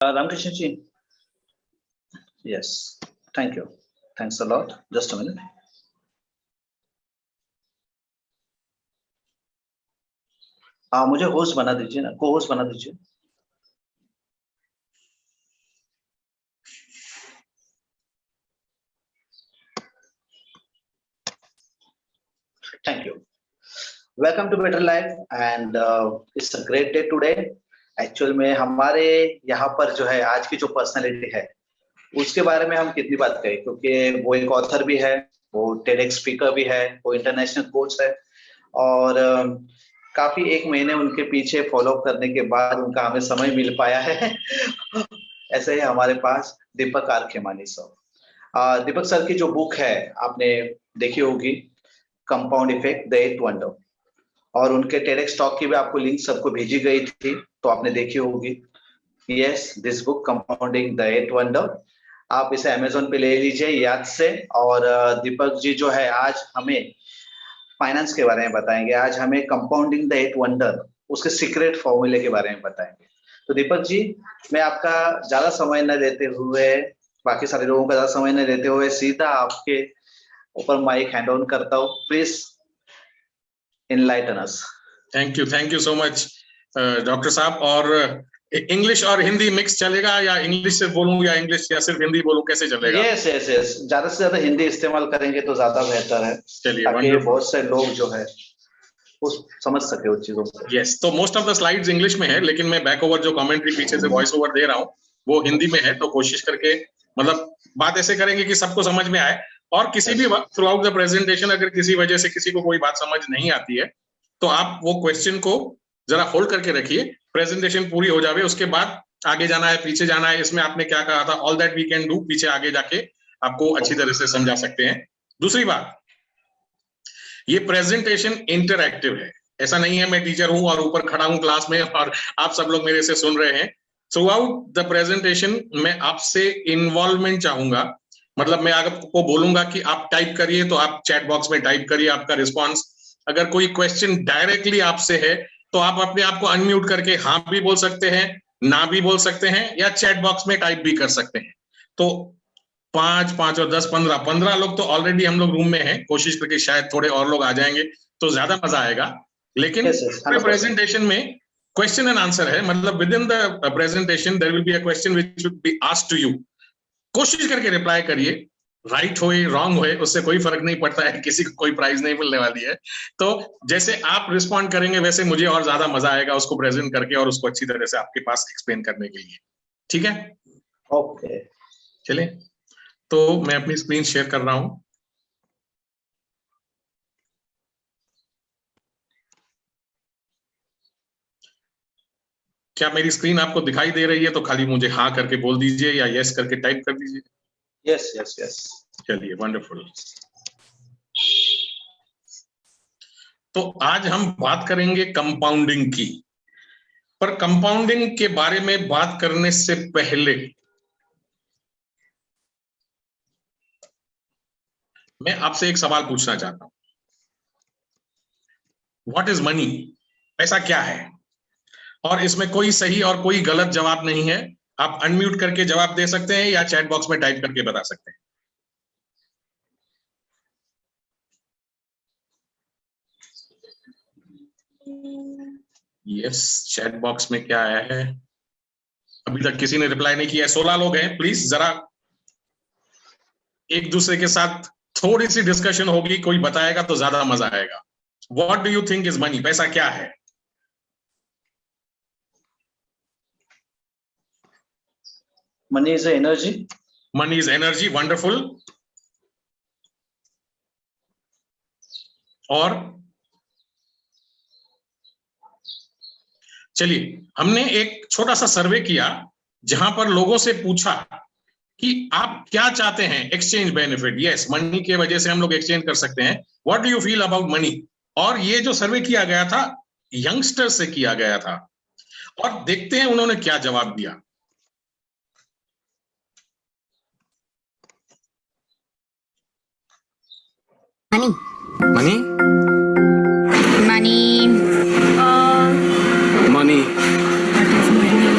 Ramkrishna ji. Yes. Thank you. Thanks a lot. Just a minute. मुझे host बना दीजिए ना, को होस्ट बना दीजिए. Thank you. Welcome to Better Life and it's a great day today. Actual में हमारे यहाँ पर जो है आज की जो पर्सनालिटी है उसके बारे में हम कितनी बात करें, क्योंकि वो एक ऑथर भी है, वो टेडेक्स स्पीकर भी है, वो इंटरनेशनल कोच है और काफी एक महीने उनके पीछे फॉलो करने के बाद उनका हमें समय मिल पाया है. ऐसे ही हमारे पास Deepak R Khemani sir. Deepak sir की जो बुक है आपने देखी होगी, compound effect the eight wonder, और उनके टेडेक्स टॉक की भी आपको लिंक सबको भेजी गई थी तो आपने देखी होगी. Yes, this book compounding the eight wonder, आप इसे अमेजोन पे ले लीजिए याद से. और दीपक जी जो है आज हमें फाइनेंस के बारे में बताएंगे, आज हमें कंपाउंडिंग द एट वंडर उसके सीक्रेट फॉर्मूले के बारे में बताएंगे. तो दीपक जी, मैं आपका ज्यादा समय न लेते हुए, बाकी सारे लोगों का ज्यादा समय न लेते हुए सीधा आपके ऊपर माइक हैंड ऑन करता हूँ. Please enlighten us. Thank you so much doctor साहब. और इंग्लिश और हिंदी मिक्स चलेगा या इंग्लिश से बोलूं या इंग्लिश या सिर्फ हिंदी बोलूं, कैसे चलेगा? यस, ज्यादा से ज्यादा हिंदी इस्तेमाल करेंगे तो ज्यादा बेहतर है. चलिए, ताकि बहुत से लोग जो है वो समझ सके उस चीजों को. यस, तो most of the slides English में है, लेकिन मैं बैक ओवर जो कमेंट्री पीछे से वॉइस ओवर दे रहा हूँ वो हिंदी में है. तो कोशिश करके मतलब बात ऐसे करेंगे कि सबको समझ में आए. और किसी भी थ्रू आउट द प्रेजेंटेशन अगर किसी वजह से किसी को कोई बात समझ नहीं आती है तो आप वो क्वेश्चन को जरा होल्ड करके रखिए, प्रेजेंटेशन पूरी हो जावे उसके बाद आगे जाना है पीछे जाना है, इसमें आपने क्या कहा था, all that we can do, पीछे आगे जाके आपको अच्छी तरह से समझा सकते हैं. दूसरी बात, ये प्रेजेंटेशन इंटरएक्टिव है. ऐसा नहीं है मैं टीचर हूं और ऊपर खड़ा हूं क्लास में और आप सब लोग मेरे से सुन रहे हैं. थ्रू आउट द प्रेजेंटेशन मैं आपसे इन्वॉल्वमेंट चाहूंगा. मतलब मैं आपको बोलूंगा कि आप टाइप करिए तो आप चैट बॉक्स में टाइप करिए आपका रिस्पॉन्स. अगर कोई क्वेश्चन डायरेक्टली आपसे है तो आप अपने आप को अनम्यूट करके हाँ भी बोल सकते हैं, ना भी बोल सकते हैं, या चैट बॉक्स में टाइप भी कर सकते हैं. तो 5 और 10 15 लोग तो ऑलरेडी हम लोग रूम में हैं. कोशिश करके शायद थोड़े और लोग आ जाएंगे तो ज्यादा मजा आएगा. लेकिन प्रेजेंटेशन में क्वेश्चन एंड आंसर है, मतलब within the presentation there will be a question which should be asked to you. कोशिश करके रिप्लाई करिए, राइट हो रॉन्ग हो उससे कोई फर्क नहीं पड़ता है, किसी को कोई प्राइज नहीं मिलने वाली है. तो जैसे आप रिस्पॉन्ड करेंगे वैसे मुझे और ज्यादा मजा आएगा उसको प्रेजेंट करके और उसको अच्छी तरह से आपके पास एक्सप्लेन करने के लिए. ठीक है, ओके. चलिए, तो मैं अपनी स्क्रीन शेयर कर रहा हूं. क्या मेरी स्क्रीन आपको दिखाई दे रही है? तो खाली मुझे हाँ करके बोल दीजिए या यस करके टाइप कर दीजिए. यस. चलिए, वंडरफुल. तो आज हम बात करेंगे कंपाउंडिंग की. पर कंपाउंडिंग के बारे में बात करने से पहले मैं आपसे एक सवाल पूछना चाहता हूं. What is money? पैसा क्या है? और इसमें कोई सही और कोई गलत जवाब नहीं है. आप अनम्यूट करके जवाब दे सकते हैं या चैट बॉक्स में टाइप करके बता सकते हैं. यस, चैट बॉक्स में क्या आया है? अभी तक किसी ने रिप्लाई नहीं किया है. 16 लोग हैं. प्लीज जरा एक दूसरे के साथ थोड़ी सी डिस्कशन होगी, कोई बताएगा तो ज्यादा मजा आएगा. What do you think is money? पैसा क्या है? Money is energy. Money is energy. Wonderful. और चलिए, हमने एक छोटा सा सर्वे किया जहां पर लोगों से पूछा कि आप क्या चाहते हैं. Exchange benefit. यस, मनी के वजह से हम लोग एक्सचेंज कर सकते हैं. What do you feel about money? और ये जो सर्वे किया गया था यंगस्टर से किया गया था, और देखते हैं उन्होंने क्या जवाब दिया. Money money money money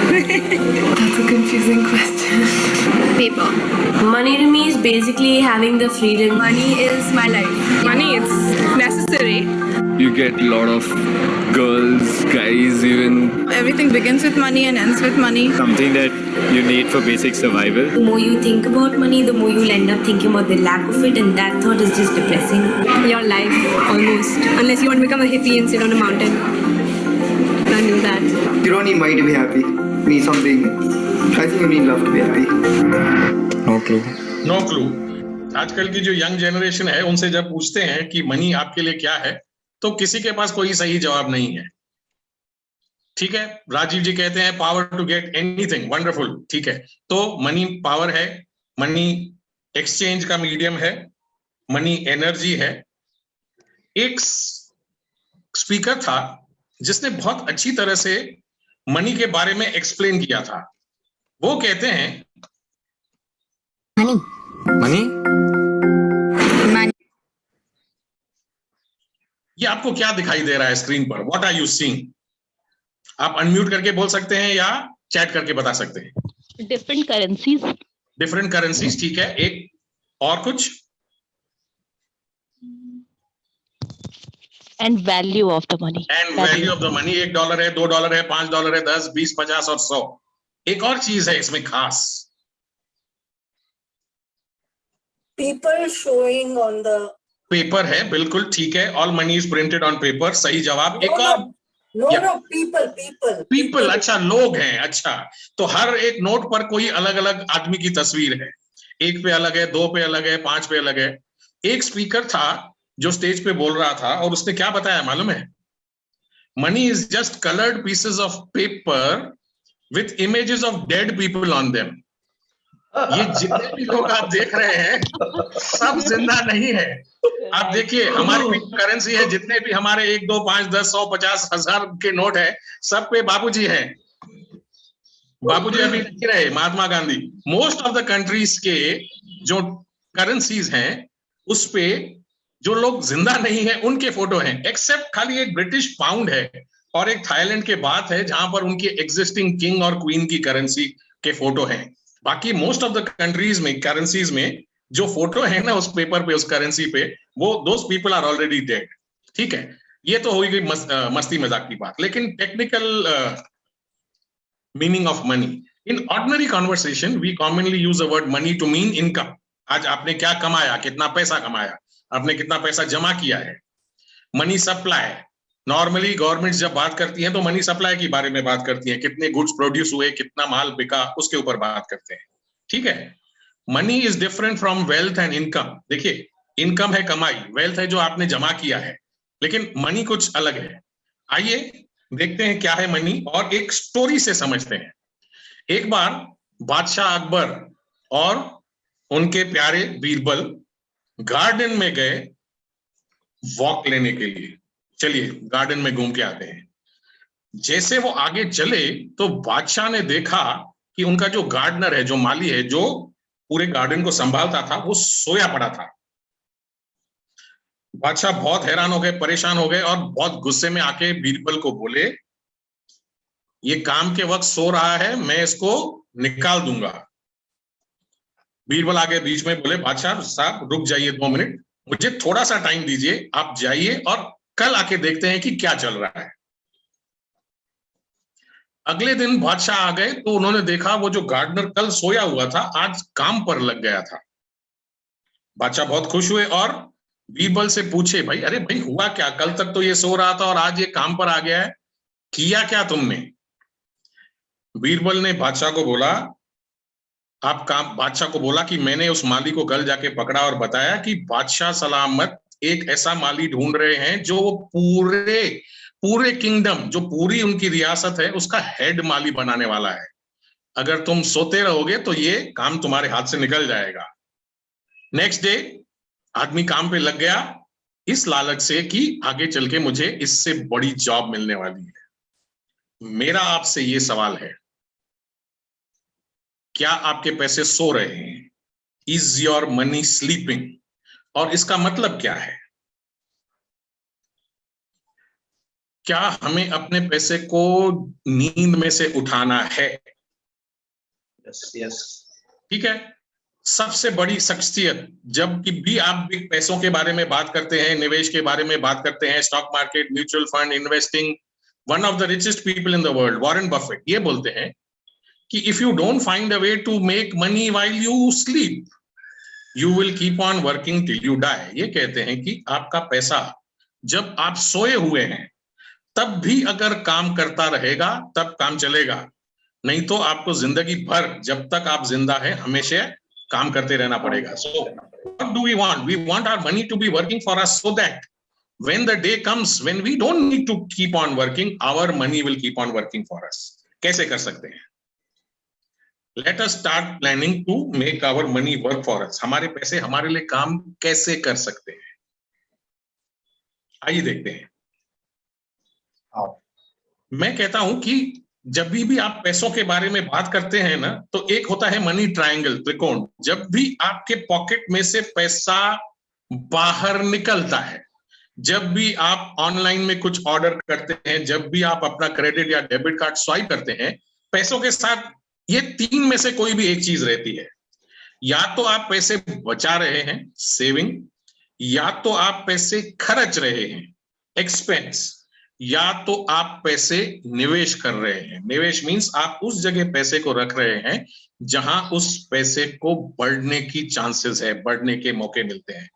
That's a good confusing question. Paper. Money to me is basically having the freedom. Money is my life. Money, it's necessary. You get a lot of girls, guys, even Everything begins with money and ends with money. something that you need for basic survival. The more you think about money, the more you'll end up thinking about the lack of it, and that thought is just depressing. Your life, almost. Unless you want to become a hippie and sit on a mountain. Can't do that. You don't need money to be happy. You need something. I think you need love to be happy. No clue. No clue. आजकल की जो young generation है उनसे जब पूछते हैं कि money आपके लिए क्या है, तो किसी के पास कोई सही जवाब नहीं है। ठीक है, राजीव जी कहते हैं power to get anything, wonderful, ठीक है। तो मनी पावर है, मनी एक्सचेंज का मीडियम है, मनी एनर्जी है। एक स्पीकर था जिसने बहुत अच्छी तरह से मनी के बारे में एक्सप्लेन किया था। वो कहते हैं Money? ये आपको क्या दिखाई दे रहा है स्क्रीन पर? What are you seeing? आप अनम्यूट करके बोल सकते हैं या चैट करके बता सकते हैं। Different currencies. डिफरेंट करेंसीज, ठीक है। एक और कुछ? And value of the money. And value of the money. $1 है, $2 है, $5 है, 10, 20, 50 और 100। एक और चीज है इसमें खास। Paper showing on the paper है, बिल्कुल ठीक है। All money is printed on paper, सही जवाब। एक और no people पीपल, अच्छा लोग हैं, अच्छा। तो हर एक नोट पर कोई अलग अलग आदमी की तस्वीर है। एक पे अलग है, 2 पे अलग है, 5 पे अलग है। एक स्पीकर था जो स्टेज पे बोल रहा था और उसने क्या बताया मालूम है? Money is just coloured pieces of paper with images of dead people on them. ये जितने भी लोग आप देख रहे हैं सब जिंदा नहीं है। आप देखिए हमारी करेंसी है, जितने भी हमारे 1, 2, 5, 10, 100, 50, 1000 के नोट है, सब पे बाबूजी है। बाबूजी अभी नहीं रहे, Mahatma Gandhi. Most of the countries के जो करेंसीज हैं उस पे जो लोग जिंदा नहीं है उनके फोटो हैं, एक्सेप्ट खाली एक ब्रिटिश पाउंड है और एक थाईलैंड के बात है जहां पर उनकी एग्जिस्टिंग किंग और क्वीन की करेंसी के फोटो हैं। बाकी मोस्ट ऑफ द कंट्रीज में करेंसीज में जो फोटो है ना उस पेपर पे, उस करेंसी पे, वो those people are already dead. ठीक है, ये तो हो गई मस्ती मजाक की बात। लेकिन technical meaning of money in ordinary conversation we commonly use the word money to mean income. आज आपने क्या कमाया, कितना पैसा कमाया, आपने कितना पैसा जमा किया है। मनी सप्लाई, नॉर्मली गवर्नमेंट जब बात करती है तो मनी सप्लाई के बारे में बात करती है, कितने गुड्स प्रोड्यूस हुए, कितना माल बिका, उसके ऊपर बात करते हैं। ठीक है, money is different from wealth and income. देखिए, इनकम है कमाई, वेल्थ है जो आपने जमा किया है, लेकिन मनी कुछ अलग है। आइए देखते हैं क्या है मनी और एक स्टोरी से समझते हैं। एक बार बादशाह अकबर और उनके प्यारे बीरबल गार्डन में गए वॉक लेने के लिए। चलिए गार्डन में घूम के आते हैं। जैसे वो आगे चले तो बादशाह ने देखा कि उनका जो गार्डनर है, जो माली है, जो पूरे गार्डन को संभालता था, वो सोया पड़ा था। बादशाह बहुत हैरान हो गए, परेशान हो गए और बहुत गुस्से में आके बीरबल को बोले, ये काम के वक्त सो रहा है, मैं इसको निकाल दूंगा। बीरबल आगे बीच में बोले, बादशाह साहब रुक जाइए 2 मिनट, मुझे थोड़ा सा टाइम दीजिए, आप जाइए और कल आके देखते हैं कि क्या चल रहा है। अगले दिन बादशाह आ गए तो उन्होंने देखा वो जो गार्डनर कल सोया हुआ था आज काम पर लग गया था। बादशाह बहुत खुश हुए और बीरबल से पूछे, भाई अरे भाई हुआ क्या, कल तक तो ये सो रहा था और आज ये काम पर आ गया है, किया क्या तुमने? बीरबल ने बादशाह को बोला, बादशाह को बोला कि मैंने उस माली को कल जाके पकड़ा और बताया कि बादशाह सलामत एक ऐसा माली ढूंढ रहे हैं जो वो पूरे किंगडम, जो पूरी उनकी रियासत है, उसका हेड माली बनाने वाला है। अगर तुम सोते रहोगे तो ये काम तुम्हारे हाथ से निकल जाएगा। नेक्स्ट डे आदमी काम पे लग गया इस लालच से कि आगे चल के मुझे इससे बड़ी जॉब मिलने वाली है। मेरा आपसे ये सवाल है, क्या आपके पैसे सो रहे हैं? Is your money sleeping? और इसका मतलब क्या है? क्या हमें अपने पैसे को नींद में से उठाना है? यस, ठीक है। सबसे बड़ी शख्सियत, जब कि भी आप भी पैसों के बारे में बात करते हैं, निवेश के बारे में बात करते हैं, stock market, mutual fund, investing, one of the richest people in the world, Warren Buffett, ये बोलते हैं कि if you don't find a way to make money while you sleep, you will keep on working till you die. ये कहते हैं कि आपका पैसा जब आप सोए हुए हैं तब भी अगर काम करता रहेगा तब काम चलेगा, नहीं तो आपको जिंदगी भर जब तक आप जिंदा हैं हमेशा काम करते रहना पड़ेगा। So what do we want? We want our money to be working for us so that when the day comes when we don't need to keep on working, our money will keep on working for us. कैसे कर सकते हैं? Let us start planning to make our money work for us. हमारे पैसे हमारे लिए काम कैसे कर सकते हैं? आइए देखते हैं। मैं कहता हूं कि जब भी आप पैसों के बारे में बात करते हैं ना, तो एक होता है मनी ट्रायंगल, त्रिकोण। जब भी आपके पॉकेट में से पैसा बाहर निकलता है, जब भी आप ऑनलाइन में कुछ ऑर्डर करते हैं, जब भी आप अपना क्रेडिट या डेबिट कार्ड स्वाइप करते हैं, पैसों के साथ ये तीन में से कोई भी एक चीज रहती है। या तो आप पैसे बचा रहे हैं, सेविंग, या तो आप पैसे खर्च रहे हैं, एक्सपेंस, या तो आप पैसे निवेश कर रहे हैं। निवेश मींस आप उस जगह पैसे को रख रहे हैं जहां उस पैसे को बढ़ने की चांसेस है, बढ़ने के मौके मिलते हैं।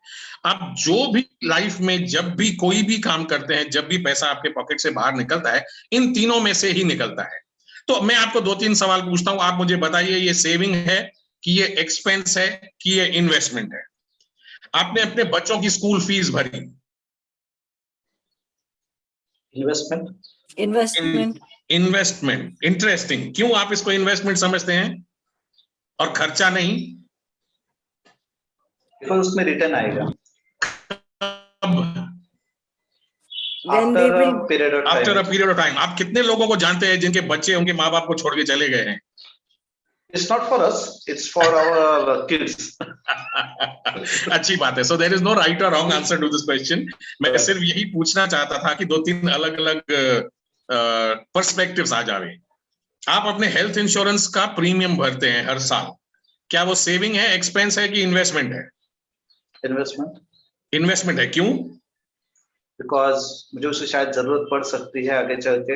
आप जो भी लाइफ में जब भी कोई भी काम करते हैं, जब भी पैसा आपके पॉकेट से बाहर निकलता है, इन तीनों में से ही निकलता है। तो मैं आपको 2-3 सवाल पूछता हूं, आप मुझे बताइए ये सेविंग है कि ये एक्सपेंस है कि ये इन्वेस्टमेंट है? आपने अपने बच्चों की स्कूल फीस भरी, Investment. इन्वेस्टमेंट। इंटरेस्टिंग, क्यों आप इसको इन्वेस्टमेंट समझते हैं और खर्चा नहीं? बिकॉज उसमें रिटर्न आएगा When they will after a period of time. आप कितने लोगों को जानते हैं जिनके बच्चे उनके माँ बाप को छोड़ के चले गए हैं? It's not for us, it's for our kids. अच्छी बात है। So there is no right or wrong answer to this question. मैं सिर्फ यही पूछना चाहता था कि 2-3 अलग अलग पर्सपेक्टिव्स आ जावे। आप अपने हेल्थ इंश्योरेंस का प्रीमियम भरते हैं हर साल, क्या वो सेविंग है, एक्सपेंस है कि इन्वेस्टमेंट है? इन्वेस्टमेंट। इन्वेस्टमेंट है, क्यों? बिकॉज मुझे उससे शायद जरूरत पड़ सकती है आगे चल के।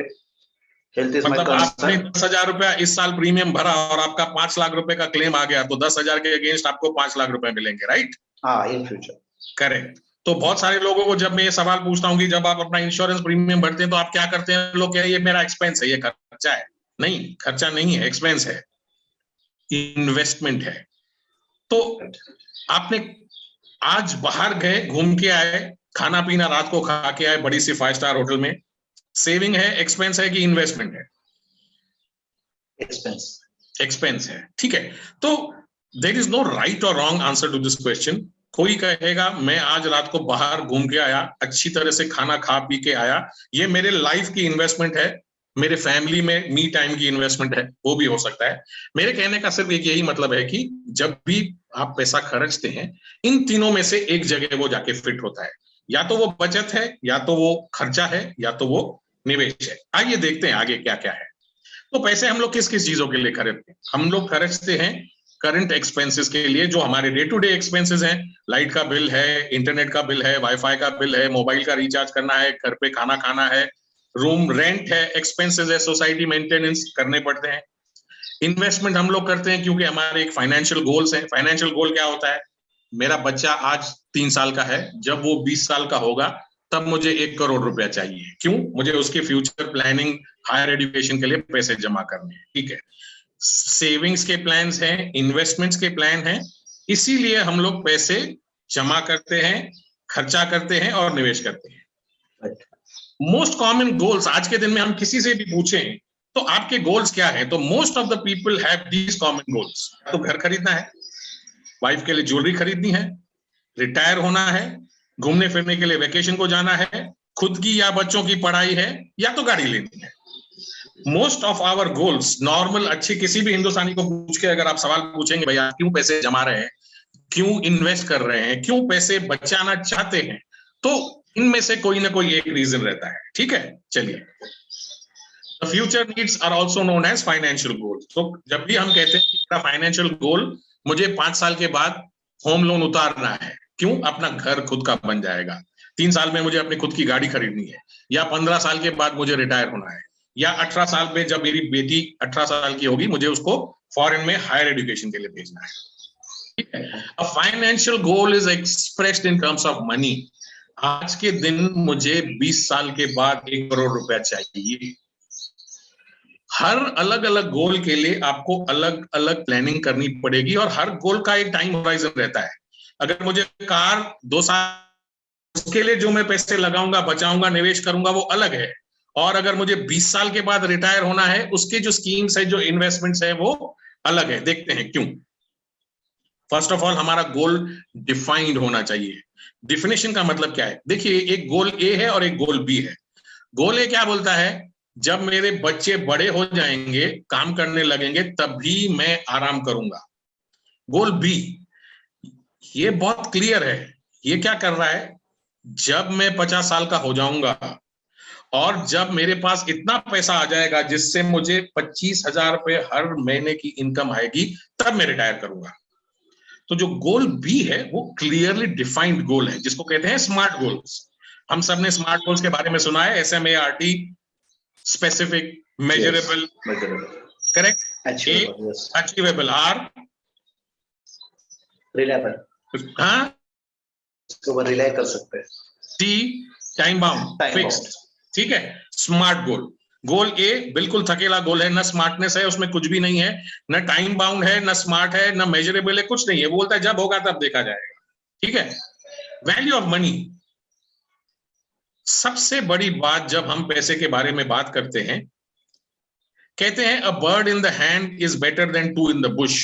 हेल्थ इज माय मतलब आपने कंसर्न। 10,000 रुपया इस साल प्रीमियम भरा और आपका 5 लाख रुपए का क्लेम आ गया, तो 10,000 के अगेंस्ट आपको 5 लाख रुपए मिलेंगे, राइट? हाँ, इन फ्यूचर। करेक्ट। तो बहुत सारे लोगों को जब मैं ये सवाल पूछता हूँ कि जब आप अपना इंश्योरेंस प्रीमियम भरते हैं तो आप क्या करते हैं, लोग कह ये मेरा एक्सपेंस है, ये खर्चा है। नहीं, खर्चा नहीं है, एक्सपेंस है, इन्वेस्टमेंट है। तो आपने आज बाहर गए, घूम के आए, खाना पीना रात को खा के आए बड़ी सी 5 स्टार होटल में, सेविंग है, एक्सपेंस है कि इन्वेस्टमेंट है? एक्सपेंस। एक्सपेंस है, ठीक है। तो देयर इज नो राइट और wrong answer to this question. कोई कहेगा मैं आज रात को बाहर घूम के आया, अच्छी तरह से खाना खा पी के आया, ये मेरे लाइफ की इन्वेस्टमेंट है, मेरे फैमिली में मी टाइम की इन्वेस्टमेंट है, वो भी हो सकता है। मेरे कहने का सिर्फ एक यही मतलब है कि जब भी आप पैसा खर्चते हैं, इन तीनों में से एक जगह वो जाके फिट होता है, या तो वो बचत है, या तो वो खर्चा है, या तो वो निवेश है। आइए देखते हैं आगे क्या क्या है। तो पैसे हम लोग किस किस चीजों के लिए खरीदते हैं? हम लोग खर्चते हैं करंट एक्सपेंसेस के लिए, जो हमारे डे टू डे एक्सपेंसेस हैं। लाइट का बिल है, इंटरनेट का बिल है, वाईफाई का बिल है, मोबाइल का रिचार्ज करना है, घर पे खाना खाना है, रूम रेंट है, एक्सपेंसेस है, सोसाइटी मेंटेनेंस करने पड़ते हैं। इन्वेस्टमेंट हम लोग करते हैं क्योंकि हमारे एक फाइनेंशियल गोल्स हैं। फाइनेंशियल गोल क्या होता है? मेरा बच्चा आज 3 साल का है, जब वो 20 साल का होगा तब मुझे 1 करोड़ रुपया चाहिए। क्यों? मुझे उसके फ्यूचर प्लानिंग, हायर एजुकेशन के लिए पैसे जमा करने हैं, ठीक है। सेविंग्स के प्लान्स हैं, इन्वेस्टमेंट्स के प्लान हैं, इसीलिए हम लोग पैसे जमा करते हैं, खर्चा करते हैं और निवेश करते हैं। मोस्ट कॉमन गोल्स, आज के दिन में हम किसी से भी पूछें तो आपके गोल्स क्या है, तो most of the people have these common goals. तो घर खरीदना है, वाइफ के लिए ज्वेलरी खरीदनी है, रिटायर होना है, घूमने फिरने के लिए वेकेशन को जाना है, खुद की या बच्चों की पढ़ाई है, या तो गाड़ी लेनी है। Most of our goals, normal अच्छे किसी भी हिंदुस्तानी को पूछ के अगर आप सवाल पूछेंगे, भैया क्यों पैसे जमा रहे हैं, क्यों इन्वेस्ट कर रहे हैं, क्यों पैसे बचाना चाहते हैं, तो इनमें से कोई ना कोई एक रीजन रहता है, ठीक है। चलिए, The future needs are also known as financial goals. तो जब भी हम कहते हैं कि मेरा फाइनेंशियल गोल मुझे 5 साल के बाद होम लोन उतारना है, क्यों? अपना घर खुद का बन जाएगा, 3 साल में मुझे अपनी खुद की गाड़ी खरीदनी है, या 15 साल के बाद मुझे रिटायर होना है, या 18 साल में जब मेरी बेटी 18 साल की होगी मुझे उसको फॉरेन में हायर एजुकेशन के लिए भेजना है, ठीक है? A financial goal is expressed in terms of money. आज के दिन मुझे 20 साल के बाद 1 करोड़ रुपया चाहिए। हर अलग अलग गोल के लिए आपको अलग अलग प्लानिंग करनी पड़ेगी, और हर गोल का एक टाइम होराइजन रहता है। अगर मुझे कार 2 साल, उसके लिए जो मैं पैसे लगाऊंगा, बचाऊंगा, निवेश करूंगा, वो अलग है। और अगर मुझे 20 साल के बाद रिटायर होना है, उसके जो स्कीम्स है, जो इन्वेस्टमेंट्स है, वो अलग है। देखते हैं क्यों। फर्स्ट ऑफ ऑल, हमारा गोल डिफाइंड होना चाहिए। डिफिनेशन का मतलब क्या है? देखिए, एक गोल ए है और एक गोल बी है। गोल ए क्या बोलता है? जब मेरे बच्चे बड़े हो जाएंगे, काम करने लगेंगे, तभी मैं आराम करूंगा। गोल बी, ये बहुत क्लियर है। ये क्या कर रहा है? जब मैं 50 साल का हो जाऊंगा और जब मेरे पास इतना पैसा आ जाएगा जिससे मुझे 25,000 रुपए हर महीने की इनकम आएगी, तब मैं रिटायर करूंगा। तो जो गोल बी है वो क्लियरली डिफाइंड गोल है, जिसको कहते हैं स्मार्ट गोल्स। हम सब ने स्मार्ट गोल्स के बारे में सुना है, SMART, specific, measurable, correct? Achievable, R, reliable, हाँ, इसके ऊपर रिलाय कर सकते हैं। T, टाइम बाउंड, फिक्स्ड, ठीक है? स्मार्ट गोल, गोल ए बिल्कुल थकेला गोल है, ना स्मार्टनेस है उसमें, कुछ भी नहीं है, ना टाइम बाउंड है, ना स्मार्ट है, ना मेजरेबल है, कुछ नहीं है। बोलता है जब होगा तब देखा जाएगा, ठीक है? वैल्यू ऑफ मनी, सबसे बड़ी बात जब हम पैसे के बारे में बात करते हैं, कहते हैं a bird in the hand is better than 2 in the Bush.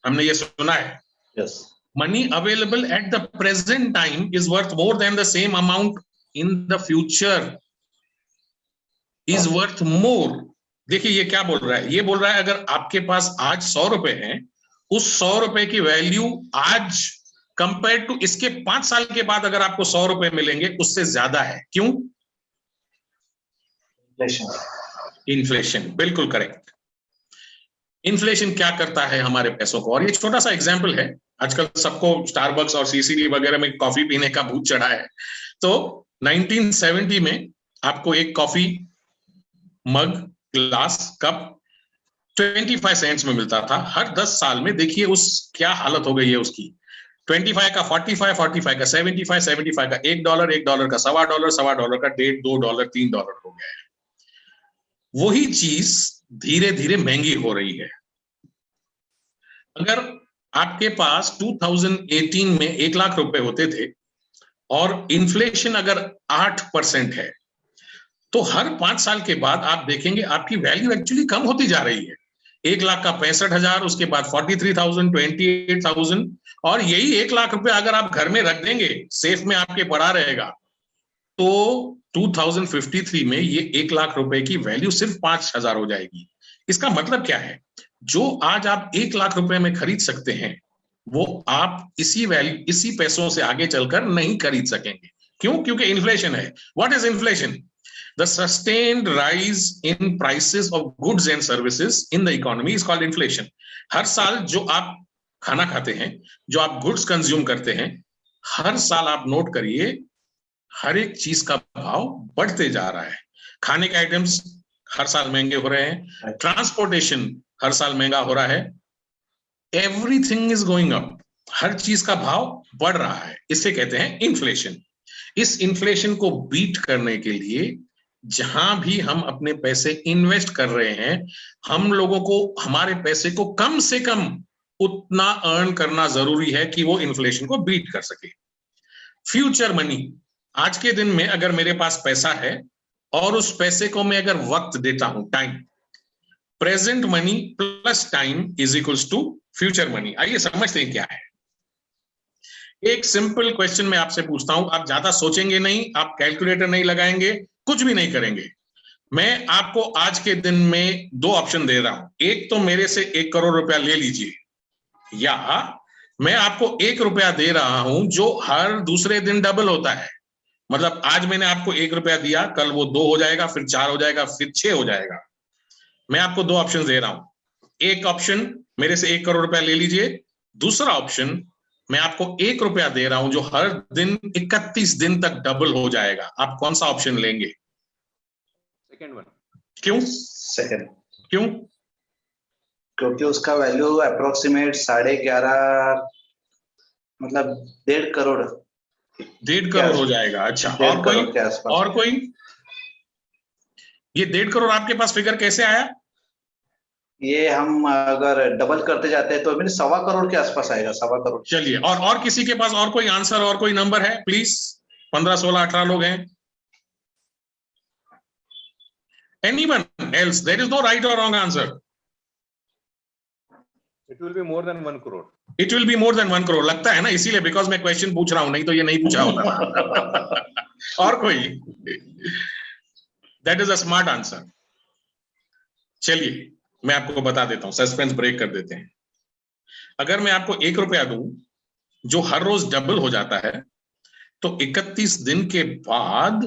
हमने ये सुना है। Yes. Money available at the present time is worth more than the same amount in the future is worth more. देखिए ये क्या बोल रहा है? ये बोल रहा है अगर आपके पास आज 100 रुपए हैं, उस 100 रुपए की वैल्यू आज कंपेयर टू इसके 5 साल के बाद अगर आपको 100 रुपए मिलेंगे, उससे ज्यादा है। क्यों? इन्फ्लेशन, बिल्कुल करेक्ट। इन्फ्लेशन क्या करता है हमारे पैसों को? और ये छोटा सा एग्जाम्पल है, आजकल सबको स्टारबक्स और CCD वगैरह में कॉफी पीने का भूत चढ़ा है। तो 1970 में आपको एक coffee mug, glass, cup 25 cents में मिलता था। हर 10 साल में देखिए उस क्या हालत हो गई है उसकी। 25 का 45, 45 का 75, 75 का $1, $1 का $1.25, $1.25 का $1.5, $2, $3 हो गया है। वही चीज धीरे धीरे महंगी हो रही है। अगर आपके पास 2018 में 1 लाख रुपए होते थे और इन्फ्लेशन अगर 8% है, तो हर 5 साल के बाद आप देखेंगे आपकी वैल्यू एक्चुअली कम होती जा रही है। 1 लाख का 65,000, उसके बाद 43,000, 28,000, और यही 1 लाख रुपए अगर आप घर में रख देंगे, सेफ में आपके पड़ा रहेगा, तो 2053 में ये 1 लाख रुपए की वैल्यू सिर्फ 5,000 हो जाएगी। इसका मतलब क्या है? जो आज आप 1 लाख रुपए में खरीद सकते हैं, वो आप इसी पैसों से आगे चलकर नहीं खरीद सकेंगे। क्यों? क्योंकि इन्फ्लेशन है। What is inflation? The sustained rise in prices of goods and services in the economy is called inflation. हर साल जो आप खाना खाते हैं, जो आप गुड्स कंज्यूम करते हैं, हर साल आप नोट करिए, हर एक चीज का भाव बढ़ते जा रहा है। खाने के आइटम्स हर साल महंगे हो रहे हैं, ट्रांसपोर्टेशन हर साल महंगा हो रहा है, एवरीथिंग इज गोइंग अप, हर चीज का भाव बढ़ रहा है। इसे कहते हैं इन्फ्लेशन। इस इन्फ्लेशन को बीट करने के लिए जहां भी हम अपने पैसे इन्वेस्ट कर रहे हैं, हम लोगों को हमारे पैसे को कम से कम उतना अर्न करना जरूरी है कि वो इन्फ्लेशन को बीट कर सके। फ्यूचर मनी, आज के दिन में अगर मेरे पास पैसा है और उस पैसे को मैं अगर वक्त देता हूं, time, present money plus time is equals to future money. आइए समझते हैं क्या है। एक सिंपल क्वेश्चन मैं आपसे पूछता हूं, आप ज्यादा सोचेंगे नहीं, आप कैलकुलेटर नहीं लगाएंगे, कुछ भी नहीं करेंगे। मैं आपको आज के दिन में 2 ऑप्शन दे रहा हूं। एक तो मेरे से 1 करोड़ रुपया ले लीजिए, या मैं आपको 1 रुपया दे रहा हूं जो हर दूसरे दिन डबल होता है। मतलब आज मैंने आपको 1 रुपया दिया, कल वो 2 हो जाएगा, फिर 4 हो जाएगा, फिर 6 हो जाएगा। मैं आपको दो ऑप्शन दे रहा हूं। एक ऑप्शन मेरे से 1 करोड़ रुपया ले लीजिए, दूसरा ऑप्शन मैं आपको 1 रुपया दे रहा हूं जो हर दिन 31 दिन तक डबल हो जाएगा। आप कौन सा ऑप्शन लेंगे? Second one. क्यों? सेकंड। क्यों? क्योंकि उसका वैल्यू अप्रोक्सीमेट 11.5 मतलब 1.5 करोड़ 1.5 करोड़ हो जाएगा। अच्छा, 1.5 और कोई? करोड़ के आसपास। और कोई? ये 1.5 करोड़ आपके पास फिगर कैसे आया? ये हम अगर डबल करते जाते हैं तो मेरे 1.25 करोड़ के आसपास आएगा, 1.25 करोड़। चलिए, और किसी के पास और कोई आंसर और कोई नंबर है? प्लीज, 15, 16, 18 लोग हैं। Anyone else? There is no right or wrong answer. It will be more than 1 crore. It will be more than 1 crore. लगता है ना, इसीलिए बिकॉज मैं क्वेश्चन पूछ रहा हूं, नहीं तो ये नहीं पूछा होता। और कोई? That is a smart answer. चलिए मैं आपको बता देता हूं, सस्पेंस ब्रेक कर देते हैं। अगर मैं आपको 1 रुपया दूं जो हर रोज डबल हो जाता है, तो 31 दिन के बाद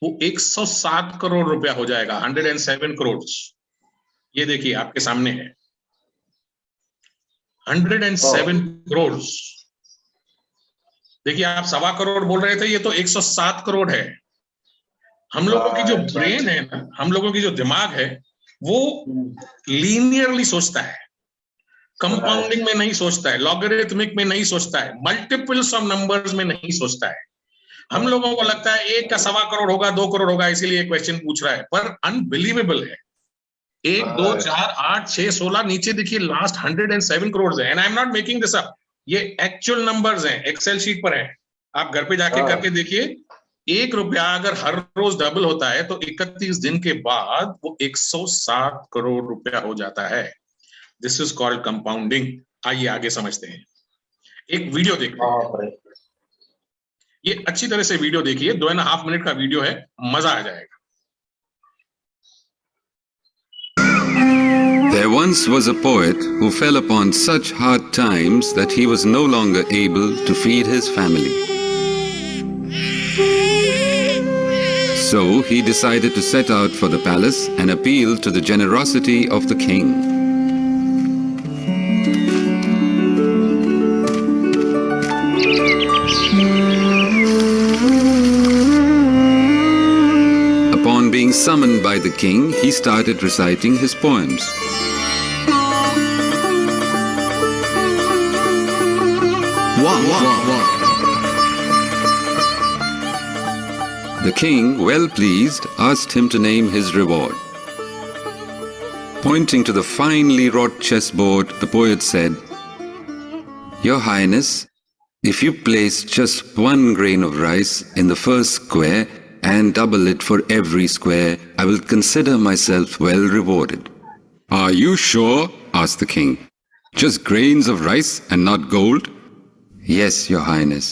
वो 107 करोड़ रुपया हो जाएगा, 107 करोड़। ये देखिए आपके सामने है, 107 करोड़। देखिए, आप 1.25 करोड़ बोल रहे थे, ये तो 107 करोड़ है। हम लोगों की जो ब्रेन है ना, हम लोगों की जो दिमाग है, वो लीनियरली सोचता है, कंपाउंडिंग में नहीं सोचता है, लॉगरिथमिक में नहीं सोचता है, मल्टीपल्स ऑफ नंबर्स में नहीं सोचता है। हम लोगों को लगता है 1 का 1.25 करोड़ होगा, 2 करोड़ होगा, इसीलिए क्वेश्चन पूछ रहा है, पर अनबिलीवेबल है। 1, 2, 4, 8, 6, 16, नीचे देखिए लास्ट 107 करोड़ है। And I am not making this up, ये एक्चुअल नंबर्स हैं, एक्सेल शीट पर है, आप घर पे जाके करके देखिए। 1 रुपया अगर हर रोज डबल होता है तो 31 दिन के बाद वो 107 करोड़ रुपया हो जाता है। This is called compounding. आइए आगे समझते हैं, एक वीडियो देखते हैं। ये अच्छी तरह से वीडियो देखिए, 2.5 मिनट का वीडियो है, मजा आ जाएगा। There once was a poet who fell upon such hard times that he was no longer able to feed his family. So he decided to set out for the palace and appeal to the generosity of the king. Upon being summoned by the king, he started reciting his poems. The king, well pleased, asked him to name his reward. Pointing to the finely wrought chessboard, the poet said, "Your Highness, if you place just 1 grain of rice in the first square and double it for every square, I will consider myself well rewarded." "Are you sure?" asked the king. "Just grains of rice and not gold?" "Yes, Your Highness."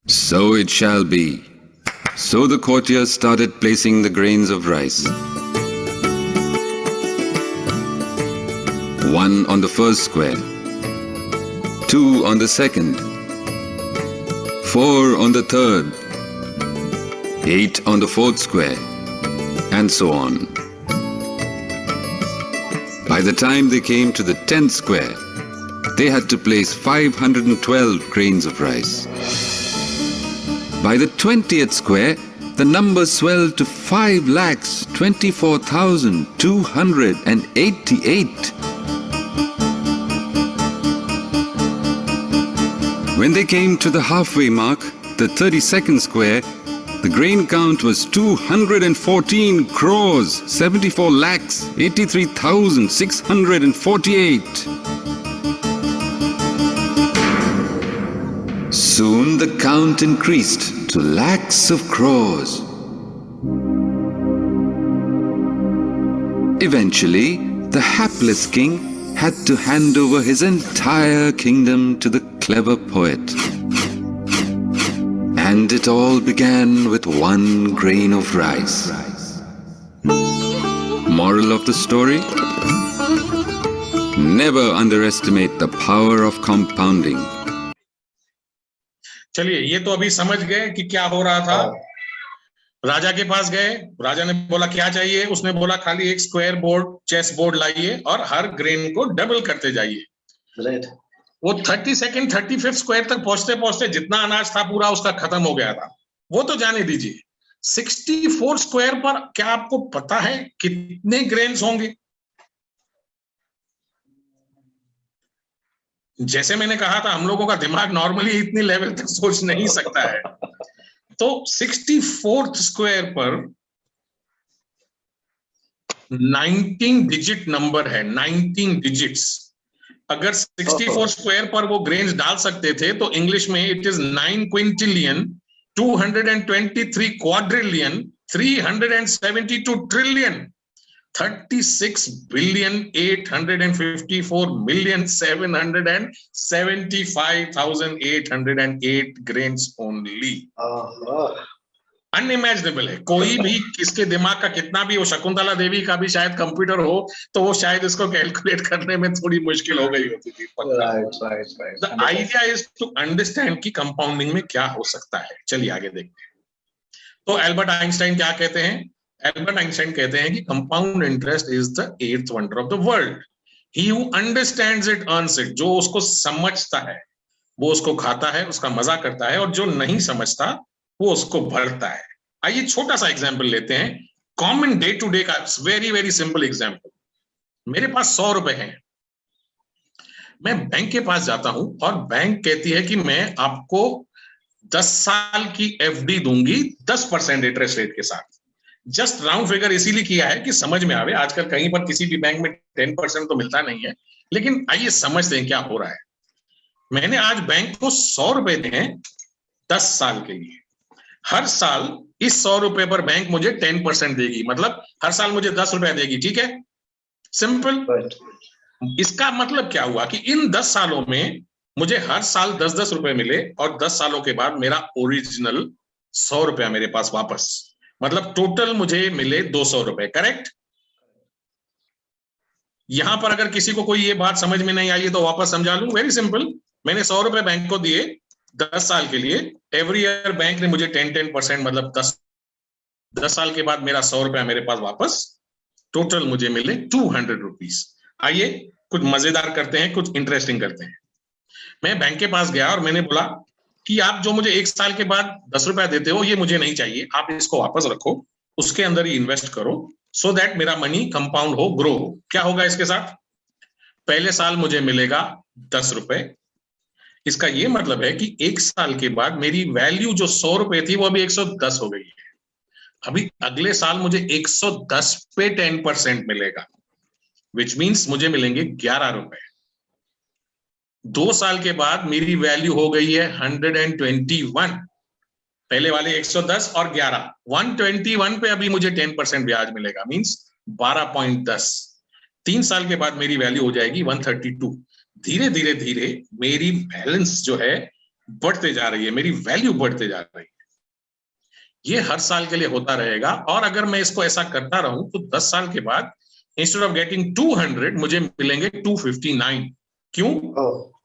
"So it shall be." So the courtiers started placing the grains of rice. 1 on the first square, 2 on the second, 4 on the third, 8 on the fourth square, and so on. By the time they came to the 10th square, they had to place 512 grains of rice. By the 20th square, the number swelled to 5,24,288. When they came to the halfway mark, the 32nd square, the grain count was 214 crores, 74 lakhs, 83,648. Soon the count increased to lakhs of crores. Eventually, the hapless king had to hand over his entire kingdom to the clever poet. And it all began with 1 grain of rice. Moral of the story? Never underestimate the power of compounding. चलिए, ये तो अभी समझ गए कि क्या हो रहा था। राजा के पास गए, राजा ने बोला क्या चाहिए, उसने बोला खाली एक स्क्वायर बोर्ड, चेस बोर्ड लाइए और हर ग्रेन को डबल करते जाइए। Right. वो 32nd 35th स्क्वायर तक पहुंचते पहुंचते जितना अनाज था पूरा उसका खत्म हो गया था। वो तो जाने दीजिए, 64 स्क्वायर पर क्या आपको पता है कितने ग्रेन्स होंगे? जैसे मैंने कहा था, हम लोगों का दिमाग नॉर्मली इतनी लेवल तक सोच नहीं सकता है। तो 64th स्क्वायर पर 19 डिजिट नंबर है, 19 डिजिट्स। अगर 64 स्क्वायर पर वो ग्रेन्स डाल सकते थे तो इंग्लिश में it is 9 Quintillion 223 quadrillion 372 trillion 36 billion 854 million 775,808 grains only. Unimaginable है। कोई भी किसके दिमाग का कितना भी हो, शकुंतला देवी का भी शायद कंप्यूटर हो तो वो शायद इसको कैलकुलेट करने में थोड़ी मुश्किल हो गई होती थी। The idea is to understand कि कंपाउंडिंग में क्या हो सकता है। चलिए आगे देखते हैं। तो एल्बर्ट आइंस्टाइन क्या कहते हैं? एल्बर्ट आइंस्टाइन कहते हैं कि compound interest is the 8th wonder of the world. He who understands it earns it. जो उसको समझता है वो उसको खाता है, उसका मजा करता है, और जो नहीं समझता वो उसको भरता है। आइए छोटा सा एग्जांपल लेते हैं, कॉमन डे टू डे का, वेरी वेरी सिंपल एग्जांपल। मेरे पास 100 रुपए हैं, मैं बैंक के पास जाता हूं और बैंक कहती है कि मैं आपको 10 साल की एफडी दूंगी 10% इंटरेस्ट रेट के साथ। जस्ट राउंड फिगर इसीलिए किया है कि समझ में आवे। आजकल कहीं पर किसी भी बैंक में 10% तो मिलता नहीं है, लेकिन आइए समझते हैं क्या हो रहा है। मैंने आज बैंक को 100 रुपए दिए हैं 10 साल के लिए। हर साल इस 100 रुपए पर बैंक मुझे 10% देगी, मतलब हर साल मुझे 10 रुपए देगी। ठीक है, सिंपल। इसका मतलब क्या हुआ कि इन 10 सालों में मुझे हर साल 10-10 रुपए मिले और 10 सालों के बाद मेरा ओरिजिनल 100 रुपया मेरे पास वापस, मतलब टोटल मुझे मिले 200 रुपए। करेक्ट? यहां पर अगर किसी को कोई ये बात समझ में नहीं आई तो वापस समझा लूं। Very simple. मैंने 100 रुपए बैंक को दिए 10 साल के लिए। एवरी ईयर बैंक ने मुझे 10% मतलब 10 साल के बाद मेरा 100 रुपया मेरे पास वापस, टोटल मुझे मिले 200 रुपीज। आइए कुछ मजेदार करते हैं, कुछ इंटरेस्टिंग करते हैं। मैं बैंक के पास गया और मैंने बोला कि आप जो मुझे 1 साल के बाद 10 रुपया देते हो ये मुझे नहीं चाहिए, आप इसको वापस रखो, उसके अंदर ही इन्वेस्ट करो, सो दैट मेरा मनी कंपाउंड हो, ग्रो हो। क्या होगा इसके साथ? पहले साल मुझे मिलेगा 10 रुपए। इसका ये मतलब है कि 1 साल के बाद मेरी वैल्यू जो 100 रुपए थी वो अभी 110 हो गई है। अभी अगले साल मुझे 110 पे 10% मिलेगा, विच मीन्स मुझे मिलेंगे 11 रुपए। 2 साल के बाद मेरी वैल्यू हो गई है 121। पहले वाले 110 और 11, 121 पे अभी मुझे 10% ब्याज मिलेगा, मीन्स 12.10। 3 साल के बाद मेरी वैल्यू हो जाएगी 132। धीरे धीरे धीरे मेरी बैलेंस जो है बढ़ते जा रही है, मेरी वैल्यू बढ़ते जा रही है। ये हर साल के लिए होता रहेगा। और अगर मैं इसको ऐसा करता रहूं तो 10 साल के बाद इंस्टेड ऑफ गेटिंग 200 मुझे मिलेंगे 259। क्यों?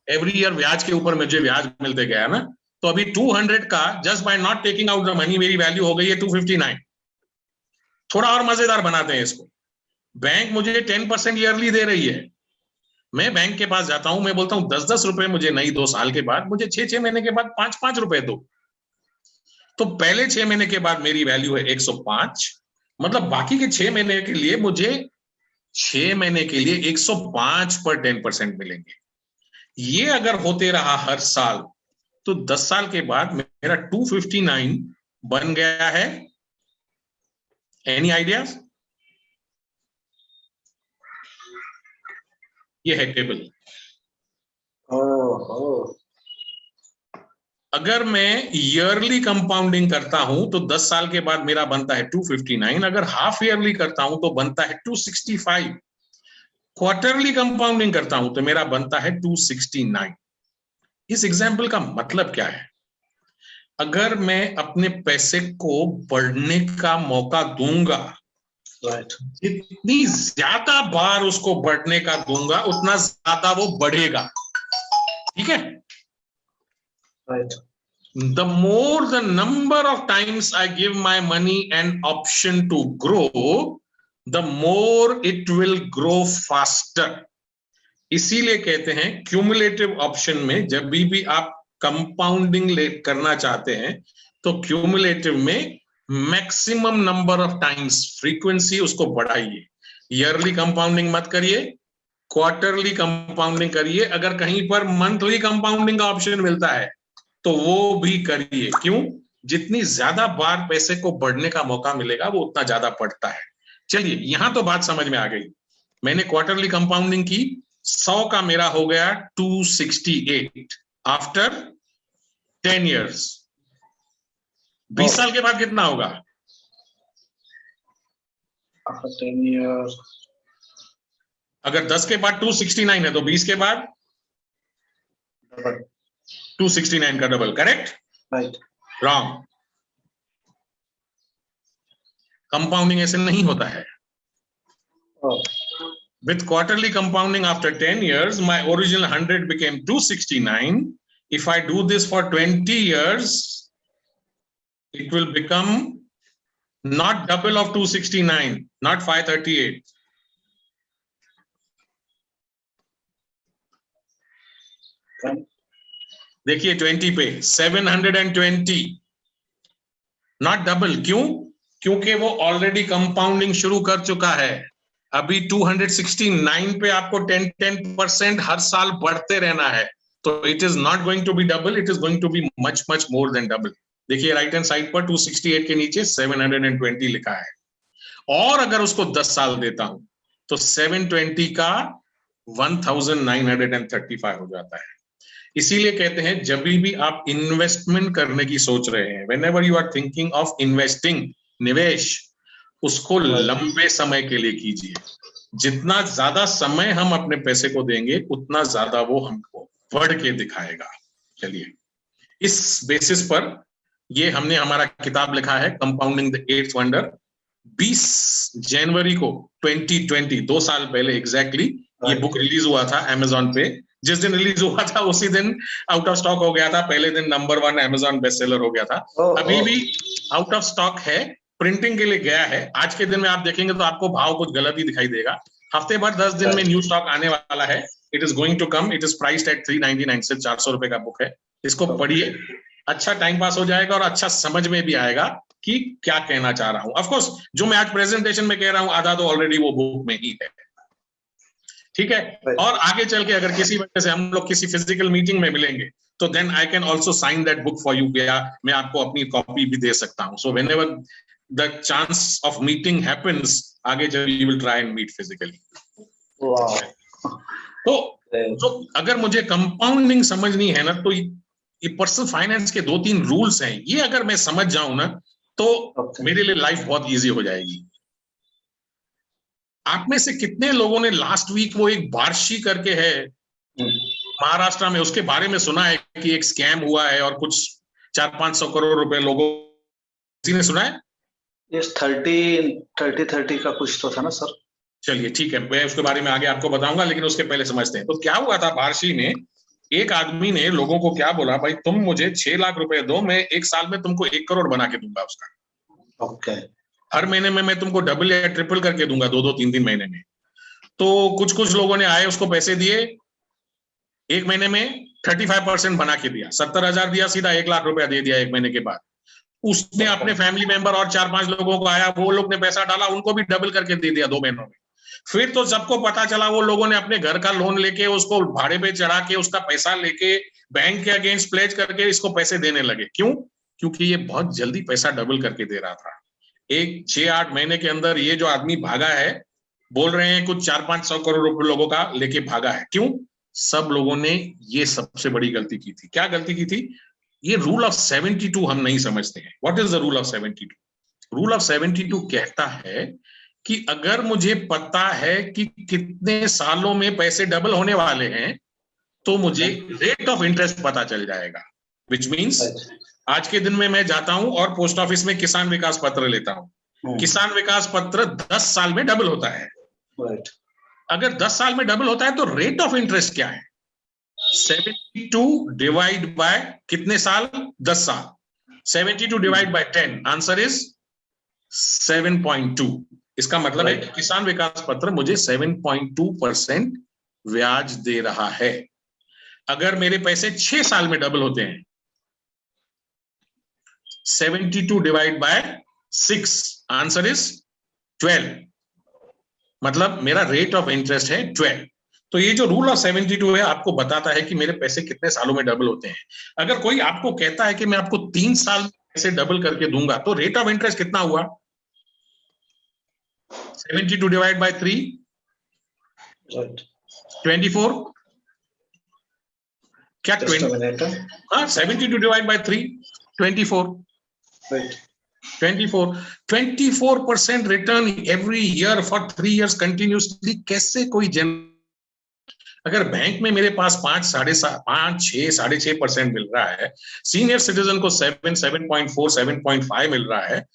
एवरी ईयर ब्याज के ऊपर मुझे ब्याज मिलते गया ना, तो अभी 200 का just by not taking out the money मेरी वैल्यू हो गई है 259। थोड़ा और मजेदार बनाते हैं इसको। बैंक मुझे 10% ईयरली दे रही है। मैं बैंक के पास जाता हूं, मैं बोलता हूं 10-10 रुपए मुझे नहीं 2 साल के बाद, मुझे 6-6 महीने के बाद 5-5 रुपए दो। तो पहले 6 महीने के बाद मेरी वैल्यू है 105, मतलब बाकी के 6 महीने के लिए मुझे 6 महीने के लिए 105 पर 10% मिलेंगे। ये अगर होते रहा हर साल तो 10 साल के बाद मेरा 259 बन गया है। Any ideas? ये है टेबल। अगर मैं ईयरली कंपाउंडिंग करता हूं तो 10 साल के बाद मेरा बनता है 259। अगर हाफ ईयरली करता हूं तो बनता है 265। क्वार्टरली कंपाउंडिंग करता हूं तो मेरा बनता है 269। इस एग्जाम्पल का मतलब क्या है? अगर मैं अपने पैसे को बढ़ने का मौका दूंगा, जितनी ज्यादा बार उसको बढ़ने का दूंगा उतना ज्यादा वो बढ़ेगा। ठीक है? the more the number of times I give my money an option to grow, the more it will grow faster. इसीलिए कहते हैं क्यूमुलेटिव ऑप्शन में जब भी आप कंपाउंडिंग करना चाहते हैं तो क्यूमुलेटिव में maximum number of times frequency उसको बढ़ाइए. ईयरली कंपाउंडिंग मत करिए, क्वार्टरली कंपाउंडिंग करिए. अगर कहीं पर मंथली कंपाउंडिंग का ऑप्शन मिलता है तो वो भी करिए. क्यों? जितनी ज्यादा बार पैसे को बढ़ने का मौका मिलेगा वो उतना ज्यादा बढ़ता है. चलिए, यहां तो बात समझ में आ गई. मैंने क्वार्टरली कंपाउंडिंग की, 100 का मेरा हो गया 268 आफ्टर 10 years. 20 साल के बाद कितना होगा? After 10 years. अगर 10 के बाद 269 है तो 20 के बाद 269 का double. Correct? Right. Wrong. Compounding ऐसे नहीं होता है. Oh. With quarterly compounding after 10 years, my original 100 became 269. If I do this for 20 years, it will become not double of 269, not 538. देखिए 20 पे 720, not double. क्यों? क्योंकि वो ऑलरेडी कंपाउंडिंग शुरू कर चुका है. अभी 269 पे आपको 10% हर साल बढ़ते रहना है. तो it is not going to be double, it is going to be much much more than double. देखिए राइट हैंड साइड पर 268 के नीचे 720 लिखा है. और अगर उसको 10 साल देता हूं तो 720 का 1935 हो जाता है. इसीलिए कहते हैं जब भी आप इन्वेस्टमेंट करने की सोच रहे हैं, whenever you are thinking of investing, निवेश, उसको लंबे समय के लिए कीजिए. जितना ज्यादा समय हम अपने पैसे को देंगे उतना ज्यादा वो हमको बढ़ के दिखाएगा. चलिए, इस बेसिस पर ये हमने हमारा किताब लिखा है कंपाउंडिंग द 8th वंडर. 20 जनवरी को 2020, 2 साल पहले एग्जैक्टली ये बुक रिलीज हुआ था अमेजॉन पे. जिस दिन रिलीज हुआ था उसी दिन आउट ऑफ स्टॉक हो गया था. पहले दिन नंबर 1 अमेजॉन बेस्ट सेलर हो गया था. अभी भी आउट ऑफ स्टॉक है, प्रिंटिंग के लिए गया है. आज के दिन में आप देखेंगे तो आपको भाव कुछ गलत ही दिखाई देगा. हफ्ते भर 10 दिन में न्यू स्टॉक आने वाला है. It is going to come. It is priced at 399 से 400 रुपए का बुक है. इसको पढ़िए, अच्छा टाइम पास हो जाएगा और अच्छा समझ में भी आएगा कि क्या कहना चाह रहा हूं. ऑफ कोर्स जो मैं आज प्रेजेंटेशन में कह रहा हूं आधा तो ऑलरेडी वो बुक में ही है. ठीक है? और आगे चल के अगर किसी वजह से हम लोग किसी फिजिकल मीटिंग में मिलेंगे तो then I can also sign that book for you. या मैं आपको अपनी कॉपी भी दे सकता हूं. So whenever the chance of meeting happens, आगे जब you will try and meet physically. Wow. तो अगर मुझे कंपाउंडिंग समझनी है ना तो ये पर्सनल फाइनेंस के 2-3 रूल्स हैं. ये अगर मैं समझ जाऊं ना तो मेरे लिए लाइफ बहुत इजी हो जाएगी. आप में से कितने लोगों ने लास्ट वीक वो एक बार्शी करके है महाराष्ट्र में, उसके बारे में सुना है कि एक स्कैम हुआ है और कुछ 400-500 करोड़ रुपए लोगों, किसी ने सुना है? यस, 30 का कुछ तो था ना सर. चलिए ठीक है, मैं उसके बारे में आगे आपको बताऊंगा, लेकिन उसके पहले समझते हैं. तो क्या हुआ था बार्शी में, एक आदमी ने लोगों को क्या बोला, भाई तुम मुझे 6 लाख रुपए दो, मैं 1 साल में तुमको 1 करोड़ बना के दूंगा उसका. ओके. हर महीने में मैं तुमको डबल या ट्रिपल करके दूंगा 2-2, 3-3 महीने में. तो कुछ लोगों ने आए, उसको पैसे दिए, 1 महीने में 35% बना के दिया, 70,000 दिया, सीधा 1 लाख रुपया दे दिया 1 महीने के बाद. उसने अपने फैमिली मेंबर और 4-5 लोगों को आया, वो लोग ने पैसा डाला, उनको भी डबल करके दे दिया 2 महीनों में. फिर तो सबको पता चला, वो लोगों ने अपने घर का लोन लेके उसको भाड़े पे चढ़ा के उसका पैसा लेके बैंक के अगेंस्ट प्लेज करके इसको पैसे देने लगे. क्यों? क्योंकि ये बहुत जल्दी पैसा डबल करके दे रहा था. 6-8 महीने के अंदर ये जो आदमी भागा है, बोल रहे हैं कुछ 400-500 करोड़ रुपए लोगों का लेके भागा है. क्यों? सब लोगों ने ये सबसे बड़ी गलती की थी. क्या गलती की थी? ये रूल ऑफ 72 हम नहीं समझते हैं. What is the rule of 72? Rule of 72 कहता है कि अगर मुझे पता है कि कितने सालों में पैसे डबल होने वाले हैं तो मुझे रेट ऑफ इंटरेस्ट पता चल जाएगा. विच मीन्स आज के दिन में मैं जाता हूं और पोस्ट ऑफिस में किसान विकास पत्र लेता हूं. किसान विकास पत्र 10 साल में डबल होता है. अगर 10 साल में डबल होता है तो रेट ऑफ इंटरेस्ट क्या है? 72 डिवाइड बाय कितने साल? 10 साल. 72 डिवाइड बाय 10, आंसर इज 7.2. इसका मतलब है कि किसान विकास पत्र मुझे 7.2% ब्याज दे रहा है. अगर मेरे पैसे 6 साल में डबल होते हैं, 72 डिवाइड बाय 6, आंसर इज 12. मतलब मेरा रेट ऑफ इंटरेस्ट है 12. तो ये जो रूल ऑफ 72 है आपको बताता है कि मेरे पैसे कितने सालों में डबल होते हैं. अगर कोई आपको कहता है कि मैं आपको 3 साल में पैसे डबल करके दूंगा, तो रेट ऑफ इंटरेस्ट कितना हुआ? 72 डिवाइड बाय 3, 24. क्या 72 divide bye 3, 24. 24% return every year for 3 years continuously. कैसे कोई अगर बैंक में मेरे पास 5, 6.5% मिल रहा है, सीनियर सिटीजन को 7, 7.4, 7.5 मिल रहा है,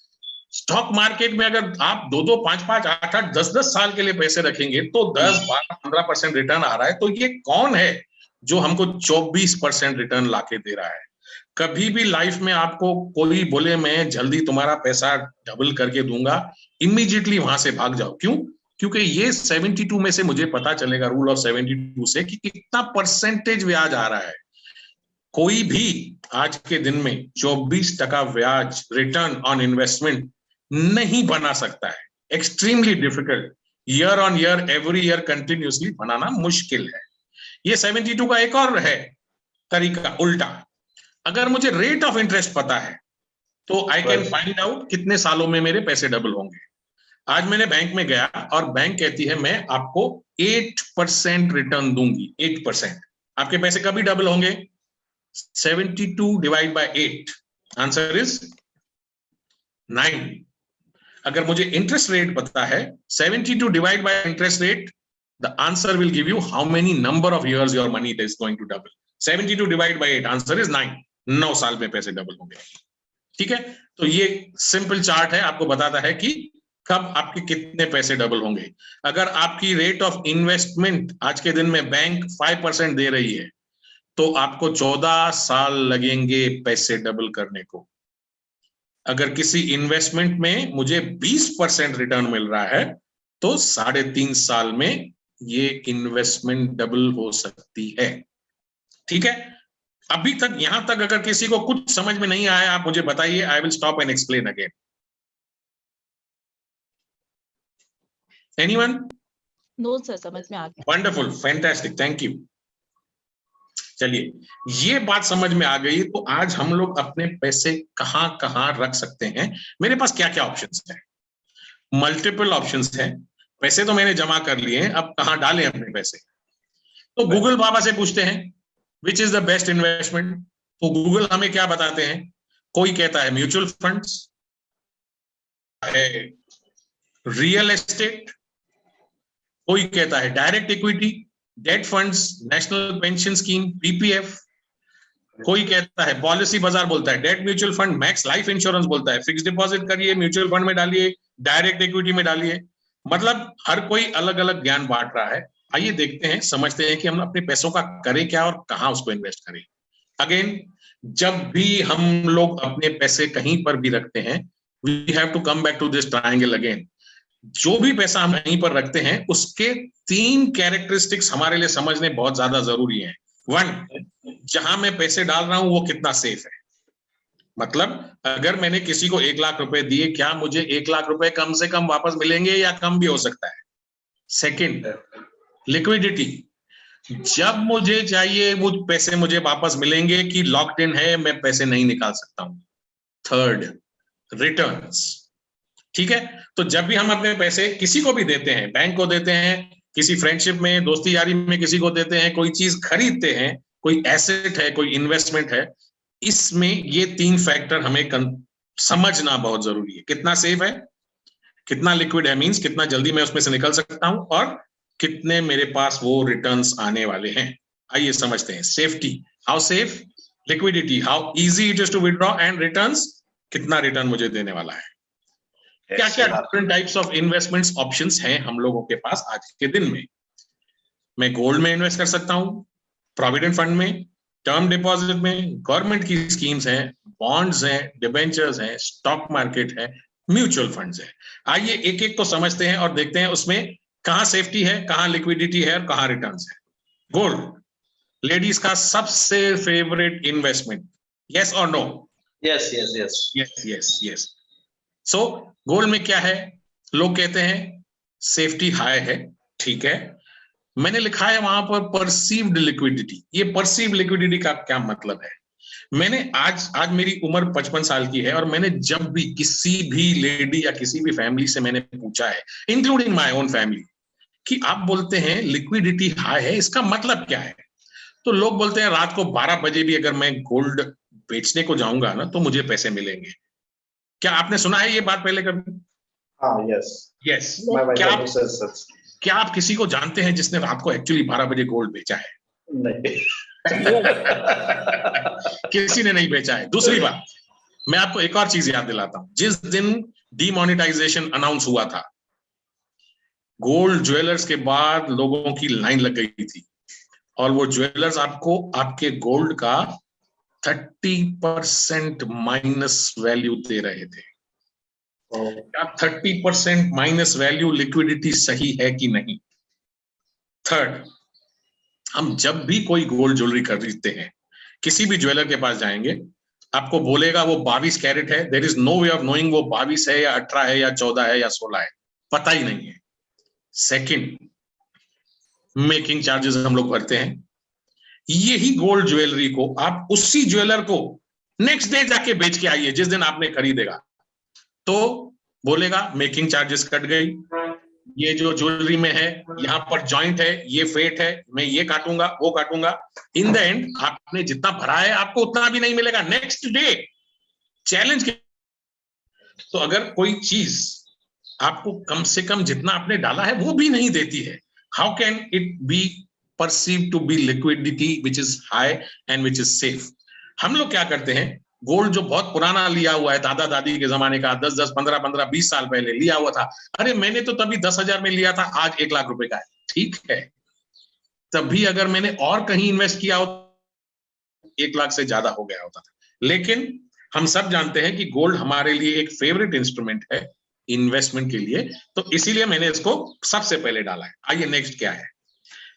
स्टॉक मार्केट में अगर आप 2, 5, 8, 10 साल के लिए पैसे रखेंगे तो 10, 12, 15% रिटर्न आ रहा है. तो ये कौन है जो हमको 24% रिटर्न लाके दे रहा है? कभी भी लाइफ में आपको कोई बोले मैं जल्दी तुम्हारा पैसा डबल करके दूंगा, इमीडिएटली वहां से भाग जाओ. क्यों? क्योंकि ये 72 में से मुझे पता चलेगा, रूल ऑफ 72 से, कि कितना परसेंटेज ब्याज आ रहा है. कोई भी आज के दिन में 24% ब्याज रिटर्न ऑन इन्वेस्टमेंट नहीं बना सकता है. Extremely difficult. Year on year, every year continuously बनाना मुश्किल है. ये 72 का एक और है तरीका उल्टा. अगर मुझे रेट ऑफ इंटरेस्ट पता है तो आई कैन फाइंड आउट कितने सालों में मेरे पैसे डबल होंगे. आज मैंने बैंक में गया और बैंक कहती है मैं आपको 8% रिटर्न दूंगी. 8%. आपके पैसे कभी डबल होंगे? 72 डिवाइड बाय 8, आंसर इज 9. अगर मुझे इंटरेस्ट रेट पता है, 72 divide by interest rate, the answer will give you how many number of years your money is going to double. 72 divide by 8, answer is 9. 9 साल में पैसे double होंगे. ठीक है. तो ये सिंपल चार्ट है, आपको बताता है कि कब आपके कितने पैसे डबल होंगे. अगर आपकी रेट ऑफ इन्वेस्टमेंट आज के दिन में बैंक 5% दे रही है, तो आपको 14 साल लगेंगे पैसे डबल करने को. अगर किसी इन्वेस्टमेंट में मुझे 20% रिटर्न मिल रहा है, तो 3.5 साल में ये इन्वेस्टमेंट डबल हो सकती है. ठीक है. अभी तक यहां तक अगर किसी को कुछ समझ में नहीं आया, आप मुझे बताइए. I will stop and explain again. Anyone? No sir, समझ में आ गया. Wonderful, fantastic, thank you. चलिए, ये बात समझ में आ गई तो आज हम लोग अपने पैसे कहां कहां रख सकते हैं. मेरे पास क्या क्या ऑप्शंस हैं? मल्टीपल ऑप्शंस हैं. पैसे तो मैंने जमा कर लिए हैं, अब कहां डालें अपने पैसे? तो गूगल बाबा से पूछते हैं which is the best investment. तो गूगल हमें क्या बताते हैं? कोई कहता है म्यूचुअल फंड्स, रियल एस्टेट, कोई कहता है direct equity, date funds, national pension scheme, PPF, कोई कहता है पॉलिसी बाजार बोलता है debt mutual fund, max life insurance बोलता है फिक्स डिपॉजिट करिए, म्यूचुअल फंड में डालिए, डायरेक्ट इक्विटी में डालिए. मतलब हर कोई अलग अलग ज्ञान बांट रहा है. आइए देखते हैं, समझते हैं कि हम अपने पैसों का करें क्या और कहां उसको इन्वेस्ट करें. अगेन, जब भी हम लोग अपने पैसे कहीं पर भी रखते हैं, we have to come back to this triangle again. जो भी पैसा हम कहीं पर रखते हैं, उसके 3 कैरेक्टरिस्टिक्स हमारे लिए समझने बहुत ज्यादा जरूरी हैं. 1, जहां मैं पैसे डाल रहा हूं वो कितना सेफ है. मतलब अगर मैंने किसी को 1 लाख रुपए दिए, क्या मुझे 1 लाख रुपए कम से कम वापस मिलेंगे या कम भी हो सकता है. Second, liquidity. जब मुझे चाहिए वो पैसे मुझे वापस मिलेंगे कि लॉक्ड इन है, मैं पैसे नहीं निकाल सकता हूं. Third, returns. ठीक है. तो जब भी हम अपने पैसे किसी को भी देते हैं, बैंक को देते हैं, किसी फ्रेंडशिप में, दोस्ती यारी में किसी को देते हैं, कोई चीज खरीदते हैं, कोई एसेट है, कोई इन्वेस्टमेंट है, इसमें ये 3 फैक्टर हमें समझना बहुत जरूरी है. कितना सेफ है, कितना लिक्विड है, मींस कितना जल्दी मैं उसमें से निकल सकता हूं, और कितने मेरे पास वो रिटर्न्स आने वाले हैं. आइए समझते हैं. Safety, how safe, liquidity, how easy it is to withdraw, and returns, कितना रिटर्न मुझे देने वाला है. क्या क्या different types of investments options हैं हम लोगों के पास आज के दिन में. मैं गोल्ड में इन्वेस्ट कर सकता हूं, प्रोविडेंट फंड में, टर्म डिपॉजिट में, गवर्नमेंट की स्कीम्स हैं, बॉन्ड्स हैं, डिबेंचर्स हैं, स्टॉक मार्केट है, म्यूचुअल फंड्स है। आइए एक एक को समझते हैं और देखते हैं उसमें कहां सेफ्टी है, कहां लिक्विडिटी है और कहां रिटर्न्स है। गोल्ड, लेडीज का सबसे फेवरेट इन्वेस्टमेंट, यस और no? Yes yes yes yes yes yes. So gold में क्या है? लोग कहते हैं सेफ्टी हाई है, ठीक है। मैंने लिखा है वहां पर परसीव्ड लिक्विडिटी। ये परसीव्ड लिक्विडिटी का क्या मतलब है? मैंने आज मेरी उम्र 55 साल की है और मैंने जब भी किसी भी लेडी या किसी भी फैमिली से मैंने पूछा है, इंक्लूडिंग माय ओन फैमिली, कि आप बोलते हैं लिक्विडिटी हाई है, इसका मतलब क्या है? तो लोग बोलते हैं रात को 12 बजे भी अगर मैं गोल्ड बेचने को जाऊंगा ना तो मुझे पैसे मिलेंगे। क्या आपने सुना है ये बात पहले कभी? हाँ यस यस। मैं क्या आप किसी को जानते हैं जिसने रात को एक्चुअली 12 बजे गोल्ड बेचा है? नहीं किसी ने नहीं बेचा है। दूसरी बात, मैं आपको एक और चीज याद दिलाता हूं। जिस दिन डीमोनेटाइजेशन अनाउंस हुआ था, गोल्ड ज्वेलर्स के बाद लोगों की लाइन लग गई थी और वो ज्वेलर्स आपको आपके गोल्ड का 30% माइनस वैल्यू दे रहे थे। क्या 30% माइनस वैल्यू लिक्विडिटी सही है कि नहीं? थर्ड, हम जब भी कोई गोल्ड ज्वेलरी खरीदते हैं, किसी भी ज्वेलर के पास जाएंगे, आपको बोलेगा वो 22 कैरेट है। There is no way of knowing वो 22 है या 18 है या 14 है या 16 है, पता ही नहीं है। सेकंड, मेकिंग चार्जेस हम लोग भरते हैं। यही गोल्ड ज्वेलरी को आप उसी ज्वेलर को नेक्स्ट डे जाके बेच के आइए, जिस दिन आपने खरीदेगा, तो बोलेगा मेकिंग चार्जेस कट गई, ये जो ज्वेलरी में है यहाँ पर जॉइंट है, ये फेट है, मैं ये काटूंगा वो काटूंगा। इन द एंड आपने जितना भरा है आपको उतना भी नहीं मिलेगा नेक्स्ट डे। चैलेंज के तो अगर कोई चीज आपको कम से कम जितना आपने डाला है वो भी नहीं देती है, how can it be perceived to be liquidity which is high and which is safe? हम लोग क्या करते हैं, गोल्ड जो बहुत पुराना लिया हुआ है, दादा दादी के जमाने का, 10-10, 15-15, 20 साल पहले लिया हुआ था, अरे मैंने तो तभी 10,000 में लिया था, आज 1 लाख रुपए का है। ठीक है, तभी अगर मैंने और कहीं इन्वेस्ट किया हो 1 लाख से ज्यादा हो गया होता था। लेकिन हम सब जानते हैं कि गोल्ड हमारे लिए एक फेवरेट इंस्ट्रूमेंट है इन्वेस्टमेंट के लिए, तो इसीलिए मैंने इसको सबसे पहले डाला है। आइए नेक्स्ट क्या है?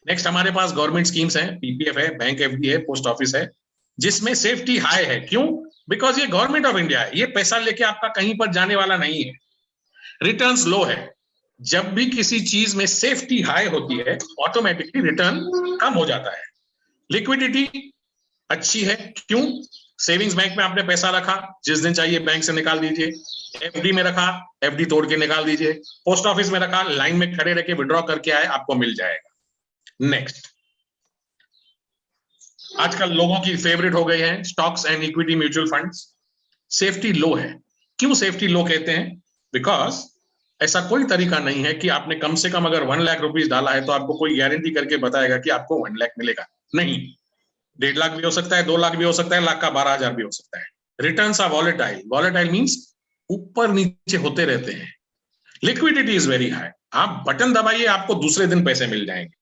नेक्स्ट हमारे पास गवर्नमेंट स्कीम्स हैं, पीपीएफ है, बैंक एफडी है, पोस्ट ऑफिस है, जिसमें सेफ्टी हाई है। क्यों? बिकॉज ये गवर्नमेंट ऑफ इंडिया है, ये पैसा लेके आपका कहीं पर जाने वाला नहीं है। रिटर्न्स लो है। जब भी किसी चीज में सेफ्टी हाई होती है, ऑटोमेटिकली रिटर्न कम हो जाता है। लिक्विडिटी अच्छी है। क्यों? सेविंग्स बैंक में आपने पैसा रखा, जिस दिन चाहिए बैंक से निकाल दीजिए। एफडी में रखा, एफडी तोड़ के निकाल दीजिए। पोस्ट ऑफिस में रखा, लाइन में खड़े रह के विड्रॉ करके आए, आपको मिल जाएगा। नेक्स्ट, आजकल लोगों की फेवरेट हो गए हैं stocks and equity mutual funds. Safety low है। क्यों सेफ्टी लो कहते हैं? बिकॉज ऐसा कोई तरीका नहीं है कि आपने कम से कम अगर 1 लाख रुपीज डाला है तो आपको कोई गारंटी करके बताएगा कि आपको 1 लाख मिलेगा। नहीं, 1.5 लाख भी हो सकता है, 2 लाख भी हो सकता है, लाख का 12,000 भी हो सकता है। Returns are volatile. Volatile means ऊपर नीचे होते रहते हैं। Liquidity is very high. आप बटन दबाइए, आपको दूसरे दिन पैसे मिल जाएंगे।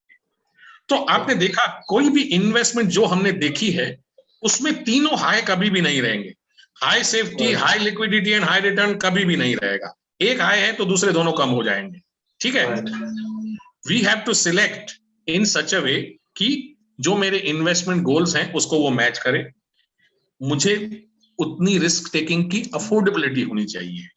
तो आपने देखा कोई भी इन्वेस्टमेंट जो हमने देखी है उसमें तीनों हाई कभी भी नहीं रहेंगे। High safety, high liquidity and high return कभी भी नहीं रहेगा। एक हाई है तो दूसरे दोनों कम हो जाएंगे। ठीक है, वी हैव टू सिलेक्ट इन सच अ वे कि जो मेरे इन्वेस्टमेंट गोल्स हैं उसको वो मैच करे। मुझे उतनी रिस्क टेकिंग की अफोर्डेबिलिटी होनी चाहिए।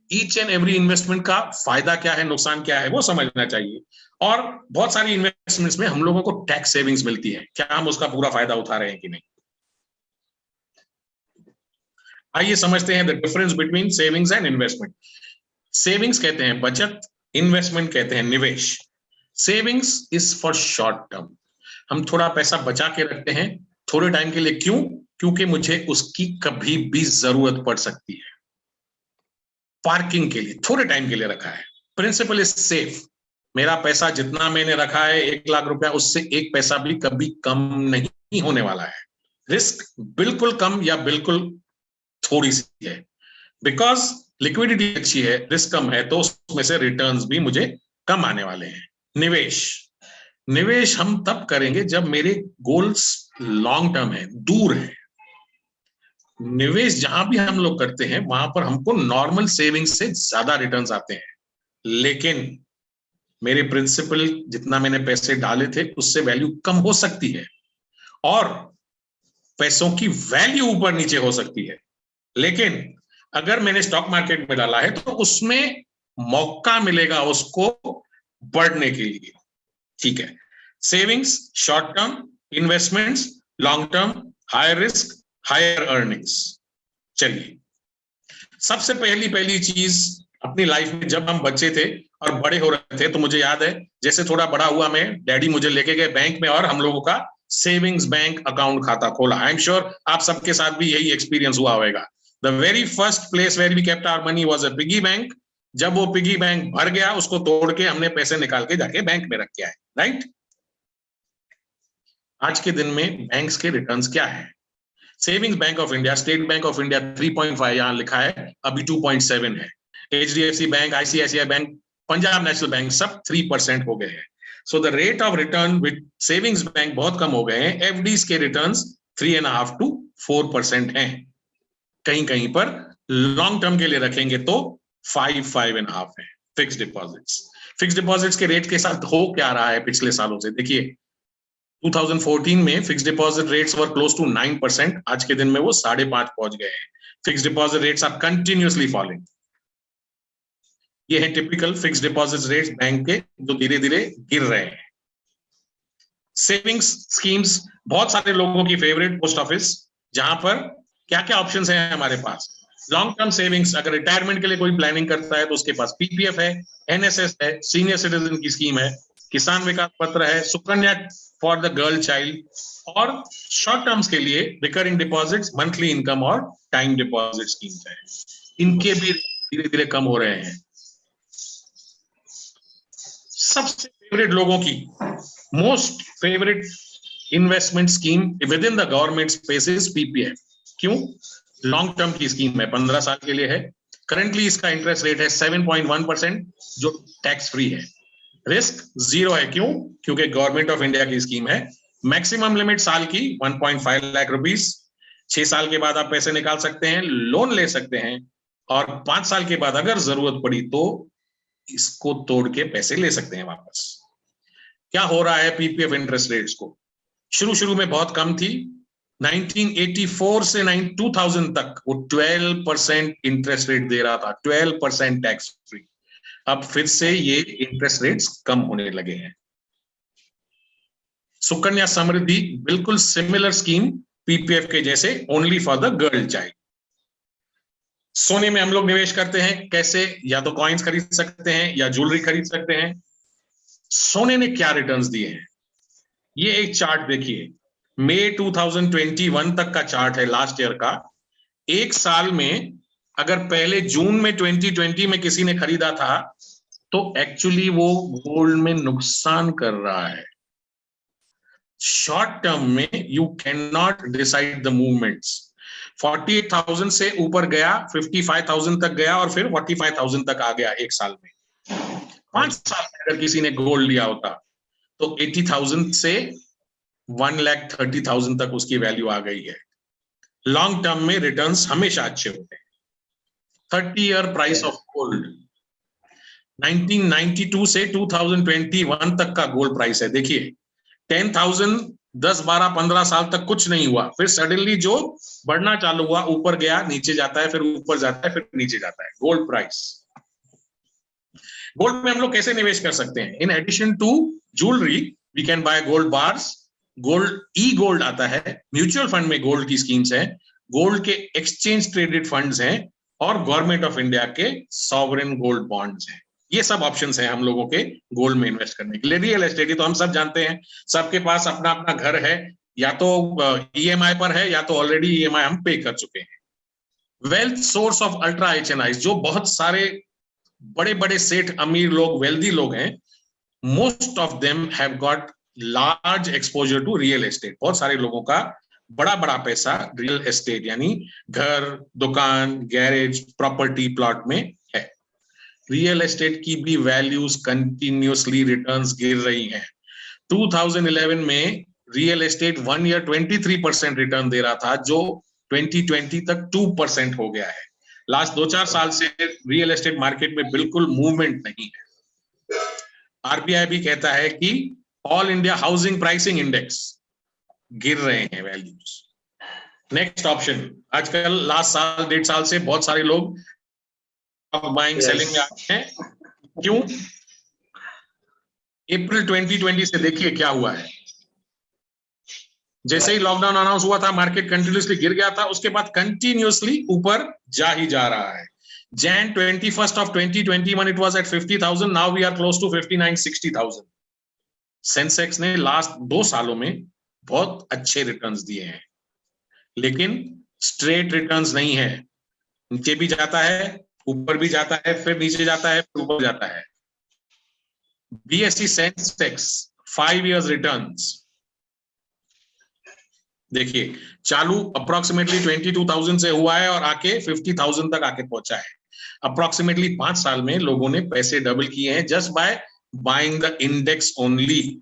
ईच एंड एवरी इन्वेस्टमेंट का फायदा क्या है, नुकसान क्या है, वो समझना चाहिए। और बहुत सारी इन्वेस्टमेंट्स में हम लोगों को टैक्स सेविंग्स मिलती है, क्या हम उसका पूरा फायदा उठा रहे हैं कि नहीं? आइए समझते हैं the difference between savings and investment. Savings कहते हैं बचत, इन्वेस्टमेंट कहते हैं निवेश। Savings is for short term. हम थोड़ा पैसा बचा के रखते हैं थोड़े टाइम के लिए। क्यों? क्योंकि मुझे उसकी कभी भी जरूरत पड़ सकती है। पार्किंग के लिए थोड़े टाइम के लिए रखा है। Principal is safe. मेरा पैसा जितना मैंने रखा है 1 लाख रुपया, उससे 1 पैसा भी कभी कम नहीं होने वाला है। रिस्क बिल्कुल कम या बिल्कुल थोड़ी सी है। बिकॉज लिक्विडिटी अच्छी है, रिस्क कम है, तो उसमें से रिटर्न्स भी मुझे कम आने वाले हैं। निवेश, निवेश हम तब करेंगे जब मेरे गोल्स लॉन्ग टर्म है, दूर है। निवेश जहां भी हम लोग करते हैं वहां पर हमको नॉर्मल सेविंग्स से ज्यादा रिटर्न्स आते हैं, लेकिन मेरे प्रिंसिपल जितना मैंने पैसे डाले थे उससे वैल्यू कम हो सकती है और पैसों की वैल्यू ऊपर नीचे हो सकती है। लेकिन अगर मैंने स्टॉक मार्केट में डाला है तो उसमें मौका मिलेगा उसको बढ़ने के लिए। ठीक है, savings short term, investments long term, higher risk higher earnings. चलिए, सबसे पहली चीज अपनी लाइफ में जब हम बच्चे थे और बड़े हो रहे थे तो मुझे याद है, जैसे थोड़ा बड़ा हुआ मैं, डैडी मुझे लेके गए बैंक में और हम लोगों का सेविंग्स बैंक अकाउंट खाता खोला। आई एम श्योर आप सबके साथ भी यही एक्सपीरियंस हुआ होगा। The very first place where we kept our money was a piggy bank. जब वो पिगी बैंक भर गया उसको तोड़ के हमने पैसे निकाल के जाके बैंक में रख के आए, राइट। आज के दिन में बैंक्स के रिटर्न्स क्या है? Savings bank of India, state bank of India 3.5 यहां लिखा है, अभी 2.7 है। HDFC bank, ICICI bank, Punjab national bank सब 3% हो गए हैं। So the rate of return with savings bank बहुत कम हो गए हैं। FDs के रिटर्न्स 3.5 to 4% हैं। कहीं कहीं पर लॉन्ग टर्म के लिए रखेंगे तो 5.5 है। फिक्स डिपॉजिट्स के रेट के साथ हो क्या रहा है पिछले सालों से? देखिए 2014 में fix deposit rates were close to 9%, आज के दिन में वो 5.5 पहुंच गए हैं। Fix deposit rates are continuously falling. ये है typical fix deposit rates bank के जो धीरे धीरे गिर रहे हैं। सेविंग्स स्कीम्स बहुत सारे लोगों की फेवरेट, पोस्ट ऑफिस, जहां पर क्या क्या ऑप्शंस हैं हमारे पास। लॉन्ग टर्म सेविंग्स, अगर रिटायरमेंट के लिए कोई प्लानिंग करता है तो उसके पास PPF है, NSS है, सीनियर सिटीजन की स्कीम है, किसान विकास पत्र है, Sukanya for the girl child, और शॉर्ट टर्म्स के लिए रिकरिंग डिपॉजिट्स, मंथली इनकम और टाइम डिपॉजिट स्कीम्स है। इनके भी धीरे धीरे कम हो रहे हैं। सबसे फेवरेट लोगों की most favourite investment scheme with in the government space is PPF। क्यों? लॉन्ग टर्म की स्कीम है, 15 साल के लिए है। करंटली इसका इंटरेस्ट रेट है 7.1% जो टैक्स फ्री है। रिस्क 0 है। क्यों? क्योंकि गवर्नमेंट ऑफ इंडिया की स्कीम है। मैक्सिमम लिमिट साल की 1.5 लाख रुपीस। 6 साल के बाद आप पैसे निकाल सकते हैं, लोन ले सकते हैं, और 5 साल के बाद अगर जरूरत पड़ी तो इसको तोड़ के पैसे ले सकते हैं वापस। क्या हो रहा है PPF इंटरेस्ट रेट्स को? शुरू में बहुत कम थी। 1984 से 2000 तक वो 12% इंटरेस्ट रेट दे रहा था, 12% टैक्स फ्री। अब फिर से ये इंटरेस्ट रेट्स कम होने लगे हैं। सुकन्या समृद्धि बिल्कुल सिमिलर स्कीम PPF के जैसे, only for the girl child. सोने में हम लोग निवेश करते हैं, कैसे? या तो कॉइन्स खरीद सकते हैं या ज्वेलरी खरीद सकते हैं। सोने ने क्या रिटर्न्स दिए हैं ये एक चार्ट देखिए। मई 2021 तक का चार्ट है, लास्ट ईयर का। एक साल में अगर पहले जून में 2020 में किसी ने खरीदा था तो एक्चुअली वो गोल्ड में नुकसान कर रहा है। शॉर्ट टर्म में you can not decide the movements. 48,000 से ऊपर गया, 55,000 तक गया और फिर 45,000 तक आ गया एक साल में। 5 साल में अगर किसी ने गोल्ड लिया होता तो 80,000 से 1,30,000 तक उसकी वैल्यू आ गई है। लॉन्ग टर्म में रिटर्न्स हमेशा अच्छे होते हैं। 30-year प्राइस ऑफ गोल्ड 1992 से 2021 तक का गोल्ड प्राइस है। देखिए 10,000 10, 12, 15 साल तक कुछ नहीं हुआ, फिर सडनली जो बढ़ना चालू हुआ, ऊपर गया, नीचे जाता है, फिर ऊपर जाता है, फिर नीचे जाता है गोल्ड प्राइस। गोल्ड में हम लोग कैसे निवेश कर सकते हैं? In addition to jewellery we can buy gold bars, gold gold आता है, म्यूचुअल फंड में गोल्ड की स्कीम्स हैं, गोल्ड के एक्सचेंज ट्रेडेड फंड्स हैं, और गवर्नमेंट ऑफ इंडिया के सॉवरेन गोल्ड बॉन्ड्स हैं। ये सब ऑप्शंस हैं हम लोगों के गोल्ड में इन्वेस्ट करने के लिए। रियल एस्टेट तो हम सब जानते हैं, सबके पास अपना अपना घर है, या तो EMI पर है या तो ऑलरेडी EMI हम पे कर चुके हैं। Wealth source of ultra HNI, जो बहुत सारे बड़े बड़े सेठ, अमीर लोग, वेल्दी लोग हैं, most of them have got large exposure to real estate. बहुत सारे लोगों का बड़ा बड़ा पैसा रियल एस्टेट यानी घर, दुकान, गैरेज, प्रॉपर्टी, प्लॉट में है। रियल एस्टेट की भी वैल्यूज कंटिन्यूअसली रिटर्न्स गिर रही हैं। 2011 में रियल एस्टेट 1 ईयर 23% रिटर्न दे रहा था, जो 2020 तक 2% हो गया है। लास्ट 2-4 साल से रियल एस्टेट मार्केट में बिल्कुल मूवमेंट नहीं है। आरबीआई भी कहता है कि all India housing pricing index गिर रहे हैं वैल्यूज। नेक्स्ट ऑप्शन, आजकल लास्ट साल 1.5 साल से बहुत सारे लोग बाइंग सेलिंग में आते हैं। क्यों? अप्रैल 2020 से देखिए क्या हुआ है। जैसे ही लॉकडाउन अनाउंस हुआ था, मार्केट कंटिन्यूसली गिर गया था, उसके बाद कंटिन्यूसली ऊपर जा ही जा रहा है। Jan 21st of 2021 it was at 50,000, now we are close to 59-60,000। Sensex ने लास्ट 2 सालों में बहुत अच्छे रिटर्न्स दिए हैं, लेकिन स्ट्रेट रिटर्न्स नहीं है। नीचे भी जाता है, ऊपर भी जाता है, फिर नीचे जाता है, फिर ऊपर जाता है। BSE सेंसेक्स 5 years रिटर्न्स देखिए, चालू अप्रोक्सीमेटली 22,000 से हुआ है और आके 50,000 तक आके पहुंचा है। अप्रोक्सीमेटली 5 साल में लोगों ने पैसे डबल किए हैं just by buying the index only.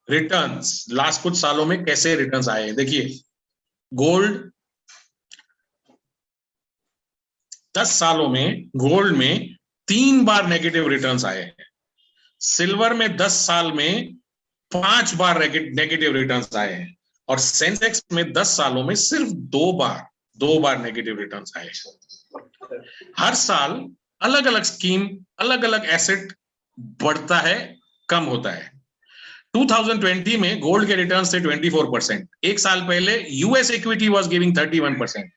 Returns last कुछ सालों में कैसे रिटर्न्स आए हैं देखिए। गोल्ड 10 सालों में गोल्ड में 3 बार नेगेटिव रिटर्न्स आए हैं। सिल्वर में 10 साल में 5 बार नेगेटिव रिटर्न्स आए हैं, और सेंसेक्स में 10 सालों में सिर्फ 2 बार नेगेटिव रिटर्न्स आए। हर साल अलग अलग स्कीम, अलग अलग एसेट बढ़ता है, कम होता है। 2020 में गोल्ड के रिटर्न्स थे 24%। एक साल पहले यूएस इक्विटी वाज गिविंग 31%।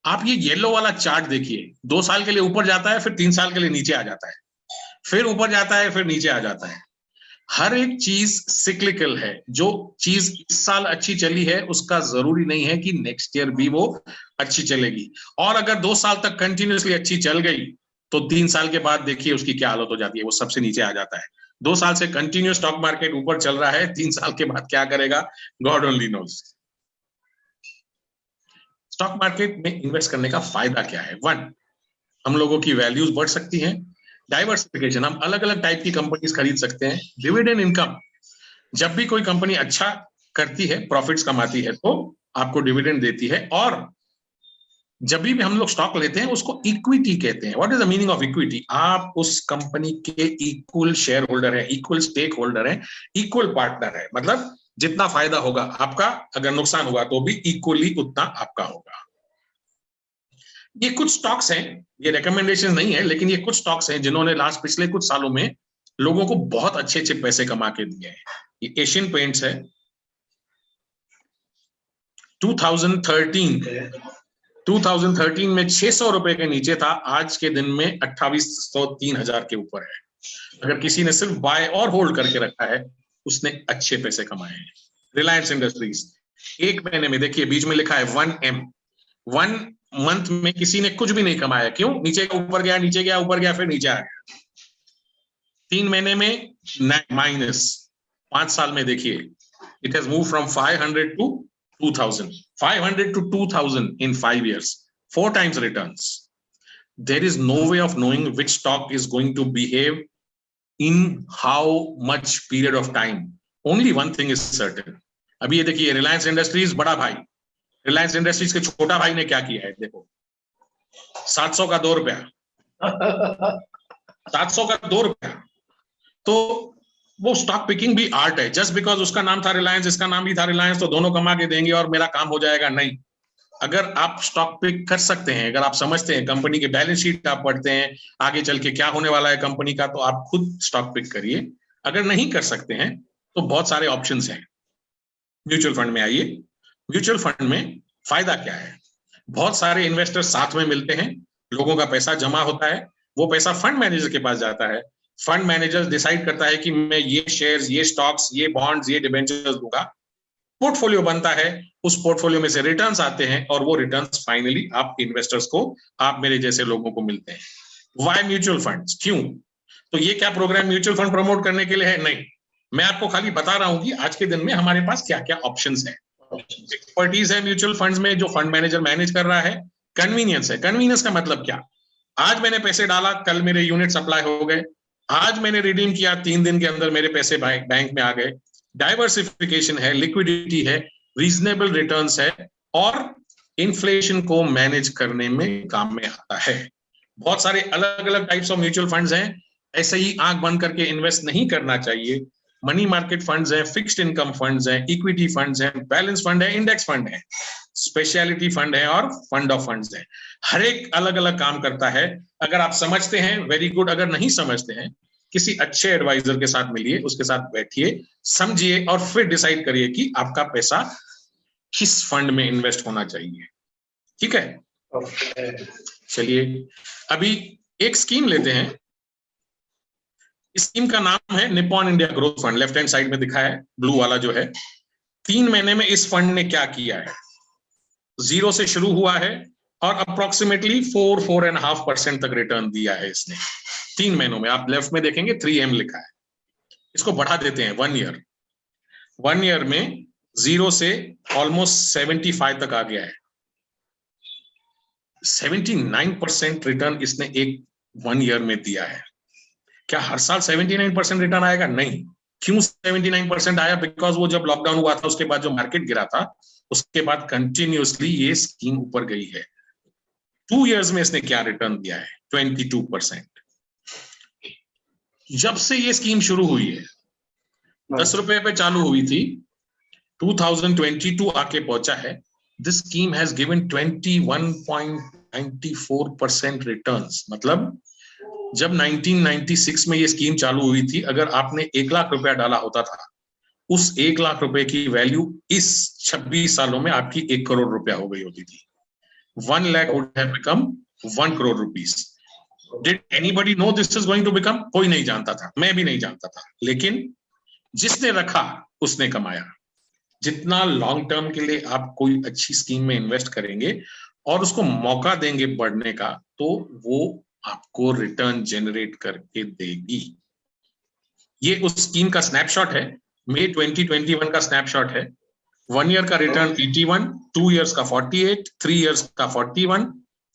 आप ये येलो वाला चार्ट देखिए, 2 साल के लिए ऊपर जाता है, फिर 3 साल के लिए नीचे आ जाता है, फिर ऊपर जाता है, फिर नीचे आ जाता है। हर एक चीज सिक्लिकल है। जो चीज इस साल अच्छी चली है उसका जरूरी नहीं है कि नेक्स्ट ईयर भी वो अच्छी चलेगी। और अगर 2 साल तक कंटिन्यूसली अच्छी चल गई तो 3 साल के बाद देखिए उसकी क्या हालत हो जाती है, वो सबसे नीचे आ जाता है। 2 साल से कंटिन्यू स्टॉक मार्केट ऊपर चल रहा है, 3 साल के बाद क्या करेगा God only knows. Stock market में इन्वेस्ट करने का फायदा क्या है? 1, हम लोगों की वैल्यूज बढ़ सकती हैं। डाइवर्सिफिकेशन, हम अलग अलग टाइप की कंपनीज खरीद सकते हैं। डिविडेंड इनकम, जब भी कोई कंपनी अच्छा करती है, प्रॉफिट्स कमाती है, तो आपको डिविडेंड देती है। और जब भी हम लोग स्टॉक लेते हैं उसको इक्विटी कहते हैं। What is the meaning of equity? आप उस कंपनी के इक्वल शेयर होल्डर है, इक्वल स्टेक होल्डर है, इक्वल पार्टनर है। मतलब जितना फायदा होगा आपका, अगर नुकसान हुआ तो भी इक्वली उतना आपका होगा। ये कुछ स्टॉक्स हैं, ये रिकमेंडेशन नहीं है, लेकिन ये कुछ स्टॉक्स हैं जिन्होंने लास्ट पिछले कुछ सालों में लोगों को बहुत अच्छे अच्छे पैसे कमा के दिए हैं। ये एशियन पेंट्स है। 2013 में 600 रुपए के नीचे था, आज के दिन में 2800-3000 के ऊपर है। अगर किसी ने सिर्फ बाय और होल्ड करके रखा है, उसने अच्छे पैसे कमाए हैं। रिलायंस इंडस्ट्रीज, एक महीने में देखिए बीच में लिखा है 1M, 1 मंथ में किसी ने कुछ भी नहीं कमाया। क्यों? नीचे ऊपर गया, नीचे गया, ऊपर गया, फिर नीचे आ गया। 3 महीने में माइनस। 5 साल में देखिए it has move from 500 to 2000, 500 to 2000 in 5 years, 4 times returns. There is no way of knowing which stock is going to behave in how much period of time. Only one thing is certain. अभी ये देखिए Reliance industries बड़ा भाई, Reliance industries के छोटा भाई ने क्या किया है देखो। 700 का 2 रुपया 700 का 2 रुपया। तो वो स्टॉक पिकिंग भी आर्ट है। जस्ट बिकॉज उसका नाम था रिलायंस, इसका नाम भी था रिलायंस, तो दोनों कमा के देंगे और मेरा काम हो जाएगा, नहीं। अगर आप स्टॉक पिक कर सकते हैं, अगर आप समझते हैं कंपनी के बैलेंस शीट आप पढ़ते हैं, आगे चल के क्या होने वाला है कंपनी का, तो आप खुद स्टॉक पिक करिए। अगर नहीं कर सकते हैं तो बहुत सारे ऑप्शंस हैं। म्यूचुअल फंड में आइए। म्यूचुअल फंड में फायदा क्या है? बहुत सारे इन्वेस्टर साथ में मिलते हैं, लोगों का पैसा जमा होता है, वो पैसा फंड मैनेजर के पास जाता है। फंड मैनेजर डिसाइड करता है कि मैं ये शेयर्स, ये स्टॉक्स, ये बॉन्ड्स, ये डिबेंचर्स दूंगा। पोर्टफोलियो बनता है, उस पोर्टफोलियो में से रिटर्न्स आते हैं और वो रिटर्न्स फाइनली आप इन्वेस्टर्स को, आप मेरे जैसे लोगों को मिलते हैं। Why mutual funds? क्यों? तो ये क्या प्रोग्राम म्यूचुअल फंड प्रमोट करने के लिए है? नहीं, मैं आपको खाली बता रहा हूं कि आज के दिन में हमारे पास क्या क्या ऑप्शंस हैं। एक्सपर्टीज है म्यूचुअल फंड्स में, जो फंड मैनेजर मैनेज कर रहा है। कन्वीनियंस है। कन्वीनियंस का मतलब क्या? आज मैंने पैसे डाला, कल मेरे यूनिट सप्लाई हो गए, आज मैंने रिडीम किया, 3 दिन के अंदर मेरे पैसे बैंक में आ गए। डाइवर्सिफिकेशन है, लिक्विडिटी है, रीजनेबल रिटर्न्स है और इन्फ्लेशन को मैनेज करने में काम में आता है। बहुत सारे अलग अलग टाइप्स ऑफ म्यूचुअल फंड्स हैं, ऐसे ही आंख बंद करके इन्वेस्ट नहीं करना चाहिए। मनी मार्केट फंड्स हैं, फिक्स्ड इनकम फंड्स हैं, इक्विटी फंड्स हैं, बैलेंस फंड है, इंडेक्स फंड है, स्पेशलिटी फंड है और फंड ऑफ फंड्स है। हर एक अलग अलग काम करता है। अगर आप समझते हैं वेरी गुड, अगर नहीं समझते हैं किसी अच्छे एडवाइजर के साथ मिलिए, उसके साथ बैठिए, समझिए और फिर डिसाइड करिए कि आपका पैसा किस फंड में इन्वेस्ट होना चाहिए। ठीक है, चलिए अभी एक स्कीम लेते हैं। इस स्कीम का नाम है Nippon India growth fund, left hand side में दिखा है ब्लू वाला जो है। 3 महीने में इस फंड ने क्या किया है, 0 से शुरू हुआ है और अप्रोक्सीमेटली 4.5% तक रिटर्न दिया है इसने 3 महीनों में। आप लेफ्ट में देखेंगे 3M लिखा है। इसको बढ़ा देते हैं 1 ईयर। 1 ईयर में 0 से ऑलमोस्ट 75 तक आ गया है। 79% रिटर्न इसने एक 1 ईयर में दिया है। क्या हर साल 79% रिटर्न आएगा? नहीं। क्यों 79% आया? बिकॉज वो जब लॉकडाउन हुआ था उसके बाद जो मार्केट गिरा था, उसके बाद कंटिन्यूअसली ये स्कीम ऊपर गई है। 2 इयर्स में इसने क्या रिटर्न दिया है? 22%। जब से ये स्कीम शुरू हुई है, 10 रुपए पे चालू हुई थी, 2022 आके पहुंचा है। This scheme has given 21.94% returns. मतलब जब 1996 में ये स्कीम चालू हुई थी, अगर आपने 1 लाख रुपया डाला होता था, उस 1 लाख रुपए की वैल्यू इस 26 सालों में आपकी 1 करोड़ रुपया हो गई होती थी। 1 lakh would have become 1 crore rupees. Did anybody know this is going to become? कोई नहीं जानता था, मैं भी नहीं जानता था, लेकिन जिसने रखा उसने कमाया। जितना लॉन्ग टर्म के लिए आप कोई अच्छी स्कीम में इन्वेस्ट करेंगे और उसको मौका देंगे बढ़ने का, तो वो आपको रिटर्न जनरेट करके देगी। ये उस स्कीम का स्नैपशॉट है, मई 2021 का स्नैपशॉट है। 1 ईयर का रिटर्न 81, 2 इयर्स का 48, 3 इयर्स का 41,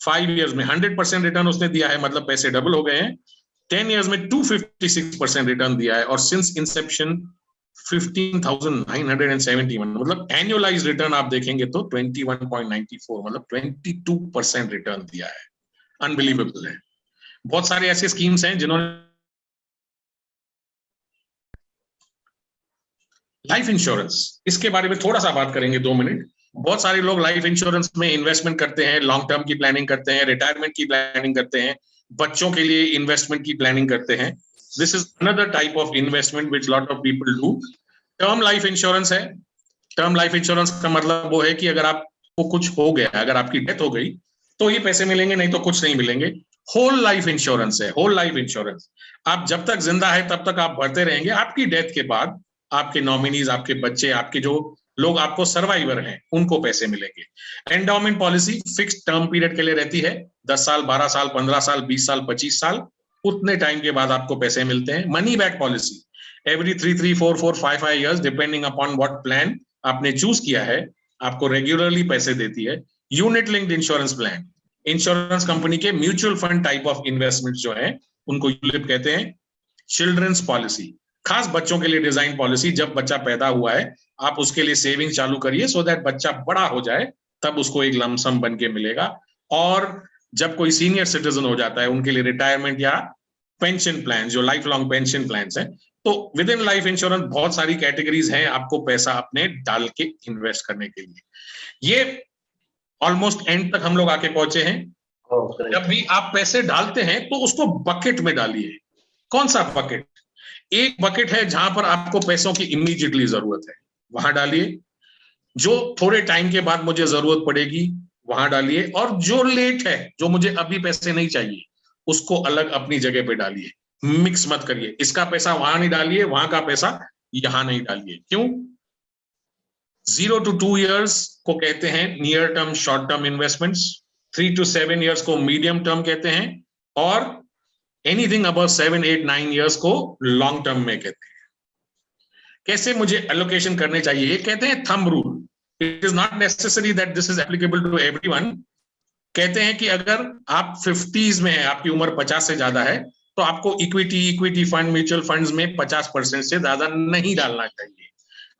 5 इयर्स में 100% रिटर्न उसने दिया है, मतलब पैसे डबल हो गए हैं। 10 इयर्स में 256% रिटर्न दिया है और सिंस इंसेप्शन 15,971, मतलब एनुअलाइज्ड रिटर्न आप देखेंगे तो 21.94, मतलब 22% रिटर्न दिया है। अनबिलीवेबल है। बहुत सारे ऐसे स्कीम्स हैं जिन्होंने लाइफ इंश्योरेंस, इसके बारे में थोड़ा सा बात करेंगे 2 मिनट। बहुत सारे लोग लाइफ इंश्योरेंस में इन्वेस्टमेंट करते हैं, लॉन्ग टर्म की प्लानिंग करते हैं, रिटायरमेंट की प्लानिंग करते हैं, बच्चों के लिए इन्वेस्टमेंट की प्लानिंग करते हैं। This is another type of investment which lot of people do. Term life insurance है। टर्म लाइफ इंश्योरेंस का मतलब वो है कि अगर आपको कुछ हो गया, अगर आपकी डेथ हो गई तो ये पैसे मिलेंगे, नहीं तो कुछ नहीं मिलेंगे। होल लाइफ इंश्योरेंस है। होल लाइफ इंश्योरेंस, आप जब तक जिंदा है तब तक आप भरते रहेंगे। आपकी डेथ के बाद आपके नॉमिनीज, आपके बच्चे, आपके जो लोग आपको सर्वाइवर हैं, उनको पैसे मिलेंगे। Endowment policy fixed term period के लिए रहती है, 10 साल, 12 साल, 15 साल, 20 साल, 25 साल, उतने टाइम के बाद आपको पैसे मिलते हैं। Money back policy every 3, 3, 4, 4, 5, 5 years depending upon what plan आपने चूज किया है, आपको रेगुलरली पैसे देती है। Unit linked insurance plan, insurance company के mutual fund type of investment जो है उनको यूलिप कहते हैं। चिल्ड्रंस पॉलिसी, खास बच्चों के लिए डिजाइन पॉलिसी, जब बच्चा पैदा हुआ है आप उसके लिए सेविंग चालू करिए सो दैट बच्चा बड़ा हो जाए तब उसको एक लमसम बन के मिलेगा। और जब कोई सीनियर सिटीजन हो जाता है उनके लिए रिटायरमेंट या पेंशन प्लान, जो लाइफ लॉन्ग पेंशन प्लान है। तो विद इन लाइफ इंश्योरेंस बहुत सारी कैटेगरीज हैं आपको पैसा अपने डाल के इन्वेस्ट करने के लिए। ये ऑलमोस्ट एंड तक हम लोग आके पहुंचे हैं। जब भी आप पैसे डालते हैं तो उसको बकेट में डालिए। कौन सा बकेट? एक बकेट है जहां पर आपको पैसों की इमीडिएटली जरूरत है, वहां डालिए। जो थोड़े टाइम के बाद मुझे जरूरत पड़ेगी वहां डालिए, और जो लेट है, जो मुझे अभी पैसे नहीं चाहिए, उसको अलग अपनी जगह पे डालिए। मिक्स मत करिए, इसका पैसा वहां नहीं डालिए, वहां का पैसा यहां नहीं डालिए। क्यों? 0 to 2 years को कहते हैं near term short term investments, 3 to 7 years को मीडियम टर्म कहते हैं, और एनीथिंग अबव 7, 8, 9 years को लॉन्ग टर्म में कहते हैं। कैसे मुझे एलोकेशन करने चाहिए? ये कहते हैं thumb rule. It is not necessary that this is applicable to everyone. कहते हैं कि अगर आप 50s में हैं, आपकी उम्र 50 से ज्यादा है, तो आपको इक्विटी फंड, म्यूचुअल फंड्स में 50% से ज्यादा नहीं डालना चाहिए।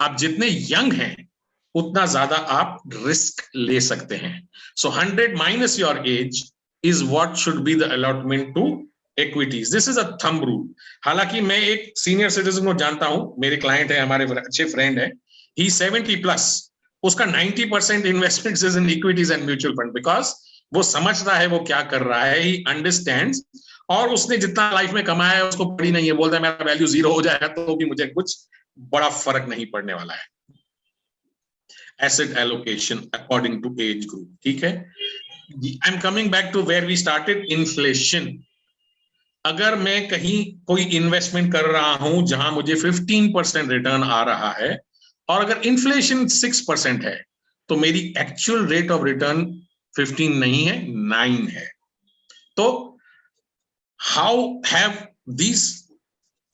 आप जितने यंग हैं उतना ज्यादा आप रिस्क ले सकते हैं। So 100 minus your age is what should be the allotment to equities. This is a thumb rule. हालांकि मैं एक सीनियर सिटीजन को जानता हूं, मेरे क्लाइंट है, हमारे अच्छे फ्रेंड है, ही 70+, उसका 90% investment is in equities and mutual fund, because वो समझता है वो क्या कर रहा है, ही अंडरस्टैंड्स, और उसने जितना लाइफ में कमाया है उसको पड़ी नहीं है, बोलता है मेरा वैल्यू 0 हो जाएगा तो भी मुझे कुछ बड़ा फर्क नहीं पड़ने वाला है। Asset allocation according to age group, ठीक है। I am coming back to where we started, inflation. अगर मैं कहीं कोई इन्वेस्टमेंट कर रहा हूं जहां मुझे 15% रिटर्न आ रहा है, और अगर इन्फ्लेशन 6% है, तो मेरी एक्चुअल रेट ऑफ रिटर्न 15 नहीं है, 9 है। तो how have these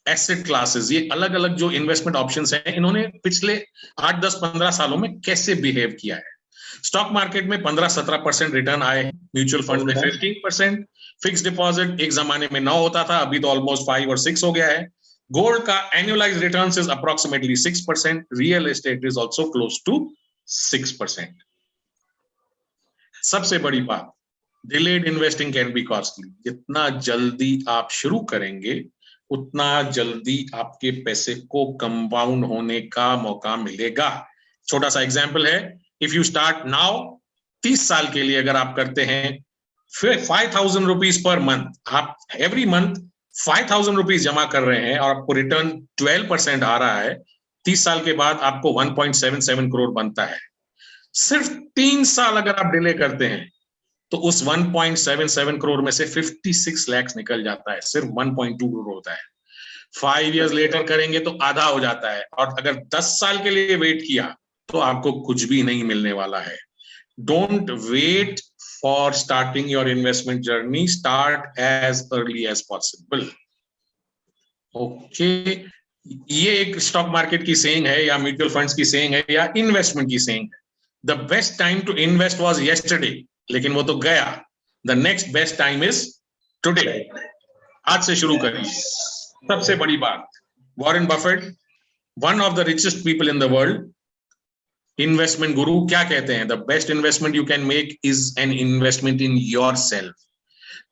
asset classes, ये अलग अलग जो इन्वेस्टमेंट ऑप्शंस हैं, इन्होंने पिछले 8, 10, 15 सालों में कैसे बिहेव किया है? स्टॉक मार्केट में 15-17% रिटर्न आए, म्यूचुअल फंड में 15%, फिक्स डिपॉजिट एक जमाने में 9 होता था, अभी तो ऑलमोस्ट 5 और 6 हो गया है। गोल्ड का annualise returns is approximately 6%, real estate is also close to 6%। सबसे बड़ी बात, delayed investing can be costly. जितना जल्दी आप शुरू करेंगे उतना जल्दी आपके पैसे को कंपाउंड होने का मौका मिलेगा। छोटा सा एग्जांपल है, इफ यू स्टार्ट नाउ, 30 साल के लिए अगर आप करते हैं, फिर 5,000 रुपीज पर मंथ, आप एवरी मंथ 5,000 रुपीज जमा कर रहे हैं और आपको रिटर्न 12% आ रहा है, 30 साल के बाद आपको 1.77 करोड़ बनता है। सिर्फ 3 साल अगर आप डिले करते हैं तो उस 1.77 करोड़ में से 56 लाख निकल जाता है, सिर्फ 1.2 करोड़ होता है। 5 इयर्स लेटर करेंगे तो आधा हो जाता है, और अगर 10 साल के लिए वेट किया तो आपको कुछ भी नहीं मिलने वाला है। Don't wait for starting your investment journey, start as early as possible. Okay, ये एक स्टॉक मार्केट की सेइंग है, या म्यूचुअल फंड्स की सेइंग है, या इन्वेस्टमेंट की सेइंग है। The best time to invest was yesterday, लेकिन वो तो गया। The next best time is today. आज से शुरू करें। सबसे बड़ी बात, Warren Buffett, one of the richest people in the world, investment guru, क्या कहते हैं? The best investment you can make is an investment in yourself.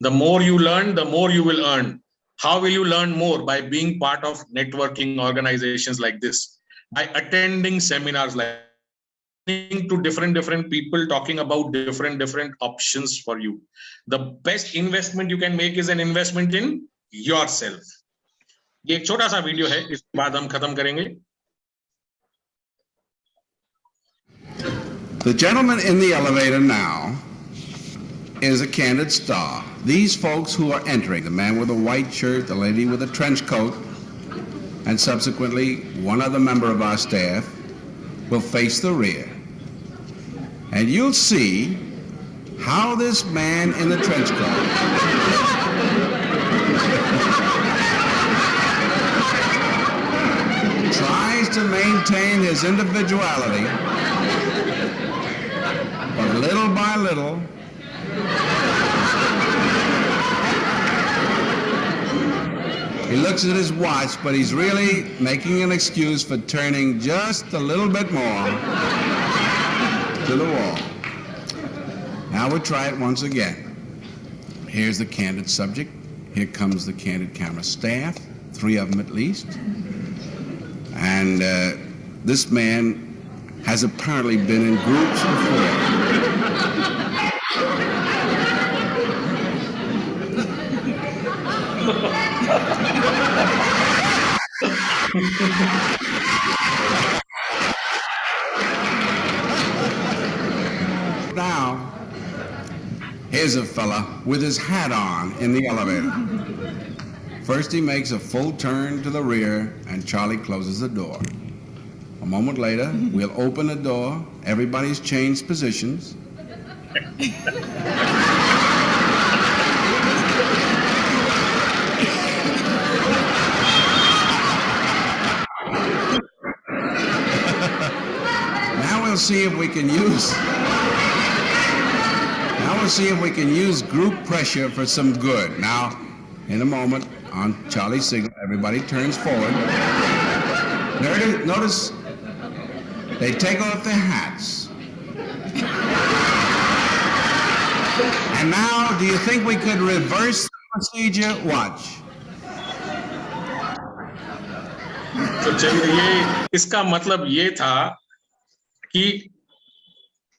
The more you learn, the more you will earn. How will you learn more? By being part of networking organizations like this, by attending seminars, like to different people talking about different options for you. The best investment you can make is an investment in yourself. ये एक छोटा सा video है, इसके बाद हम खत्म करेंगे। The gentleman in the elevator now is a candid star. These folks who are entering, the man with a white shirt, the lady with a trench coat, and subsequently one other member of our staff will face the rear. And you'll see how this man in the trench coat tries to maintain his individuality, but little by little, he looks at his watch, but he's really making an excuse for turning just a little bit more to the wall. Now we'll try it once again. Here's the candid subject. Here comes the candid camera staff, 3 of them at least. And this man has apparently been in groups before. Now, here's a fella with his hat on in the elevator. First he makes a full turn to the rear and Charlie closes the door. A moment later, we'll open the door, everybody's changed positions. We'll see if we can use group pressure for some good. Now, in a moment, on Charlie's signal, everybody turns forward. Notice they take off their hats. And now, do you think we could reverse the procedure? Watch. तो चलिए, इसका मतलब ये था कि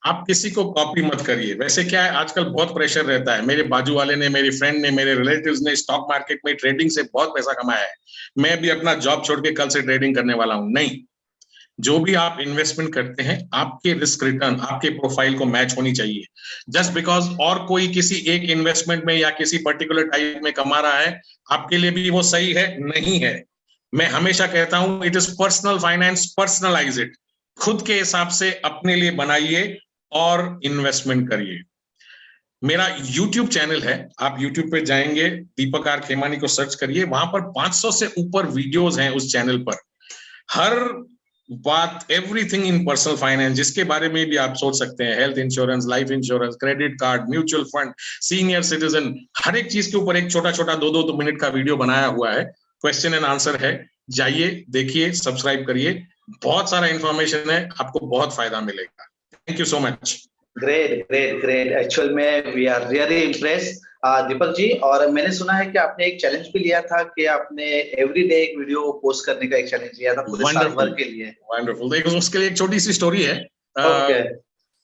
आप किसी को कॉपी मत करिए। वैसे क्या है, आजकल बहुत प्रेशर रहता है। मेरे बाजू वाले ने, मेरी फ्रेंड ने, मेरे रिलेटिव्स ने स्टॉक मार्केट में ट्रेडिंग से बहुत पैसा कमाया है, मैं भी अपना जॉब छोड़ के कल से ट्रेडिंग करने वाला हूं। नहीं, जो भी आप इन्वेस्टमेंट करते हैं, आपके रिस्क रिटर्न आपके प्रोफाइल को मैच होनी चाहिए। जस्ट बिकॉज और कोई किसी एक इन्वेस्टमेंट में या किसी पर्टिकुलर टाइप में कमा रहा है, आपके लिए भी वो सही है? नहीं है। मैं हमेशा कहता हूं, it is personal finance, personalise it. खुद के हिसाब से अपने लिए बनाइए और इन्वेस्टमेंट करिए। मेरा YouTube चैनल है, आप YouTube पे जाएंगे, दीपक आर खेमानी को सर्च करिए, वहां पर 500 से ऊपर वीडियोस हैं उस चैनल पर। हर बात, एवरीथिंग इन पर्सनल फाइनेंस, जिसके बारे में भी आप सोच सकते हैं, health insurance, life insurance, credit card, mutual fund, senior citizen, हर एक चीज के ऊपर एक छोटा छोटा 2-2 मिनट का वीडियो बनाया हुआ है। क्वेश्चन एंड आंसर है, जाइए देखिए, सब्सक्राइब करिए, बहुत सारा इंफॉर्मेशन है, आपको बहुत फायदा मिलेगा। Thank you so much. Great great great, actual में वी आर रियली इम्प्रेस्ड दीपक जी। और मैंने सुना है कि आपने एक चैलेंज भी लिया था कि आपने एवरीडे एक वीडियो पोस्ट करने का एक चैलेंज लिया था पूरे साल भर के लिए। वंडरफुल। देखो, उसके लिए एक छोटी सी स्टोरी है।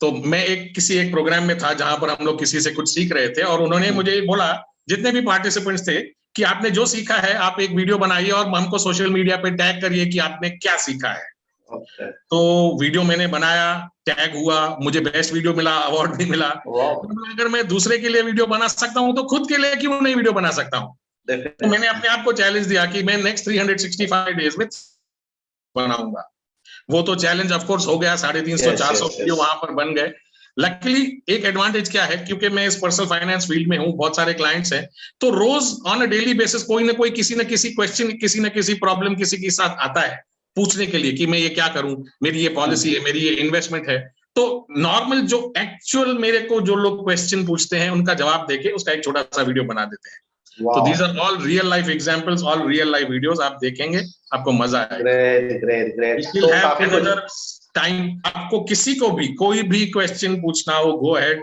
तो मैं किसी एक प्रोग्राम में था जहां पर हम लोग किसी से कुछ सीख रहे थे, और उन्होंने मुझे बोला, जितने भी पार्टिसिपेंट्स थे, कि आपने जो सीखा है आप एक वीडियो बनाइए और हमको सोशल मीडिया पे टैग करिए कि आपने क्या सीखा है। तो वीडियो मैंने बनाया, टैग हुआ, मुझे बेस्ट वीडियो मिला, अवार्ड भी मिला। अगर मैं दूसरे के लिए वीडियो बना सकता हूं तो खुद के लिए क्यों नहीं वीडियो बना सकता हूं? तो मैंने अपने आप को चैलेंज दिया कि मैं नेक्स्ट 365 डेज में बनाऊंगा। वो तो चैलेंज ऑफ कोर्स हो गया, 350-400 वीडियो वहां पर बन गए। लकीली एक एडवांटेज क्या है, क्योंकि मैं इस पर्सनल फाइनेंस फील्ड में हूं, बहुत सारे क्लाइंट्स हैं, तो रोज ऑन अ डेली बेसिस कोई ना कोई किसी न किसी क्वेश्चन, किसी न किसी प्रॉब्लम किसी के साथ आता है पूछने के लिए कि मैं ये क्या करूं, मेरी ये पॉलिसी है, मेरी ये इन्वेस्टमेंट है। तो नॉर्मल जो एक्चुअल मेरे को जो लोग क्वेश्चन पूछते हैं, उनका जवाब देके उसका एक छोटा सा वीडियो बना देते हैं। तो these are all real life examples, all real life videos, आप देखेंगे आपको मजा आएगा। Great great great. तो काफी टाइम, आपको किसी को भी कोई भी क्वेश्चन पूछना हो, go ahead.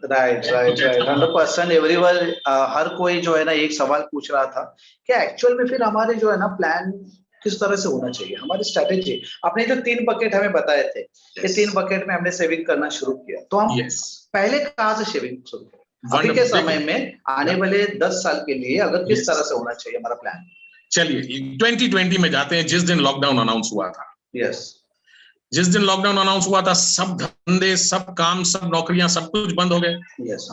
Right right right, 100% everyone. हर कोई जो है ना एक सवाल पूछ रहा था कि एक्चुअल में फिर हमारे जो है ना प्लान किस तरह से होना चाहिए, हमारी स्ट्रेटेजी। आपने जो 3 बकेट हमें बताए थे, ये 3 बकेट में हमने सेविंग करना शुरू किया, तो हम पहले कहाँ से सेविंग शुरू करें अभी के समय में, आने वाले 10 साल के लिए, अगर किस तरह से होना चाहिए हमारा प्लान? चलिए 2020 में जाते हैं, जिस दिन लॉकडाउन अनाउंस हुआ था। यस, जिस दिन लॉकडाउन अनाउंस हुआ था, सब धंधे, सब काम, सब नौकरियां, सब कुछ बंद हो गए। यस,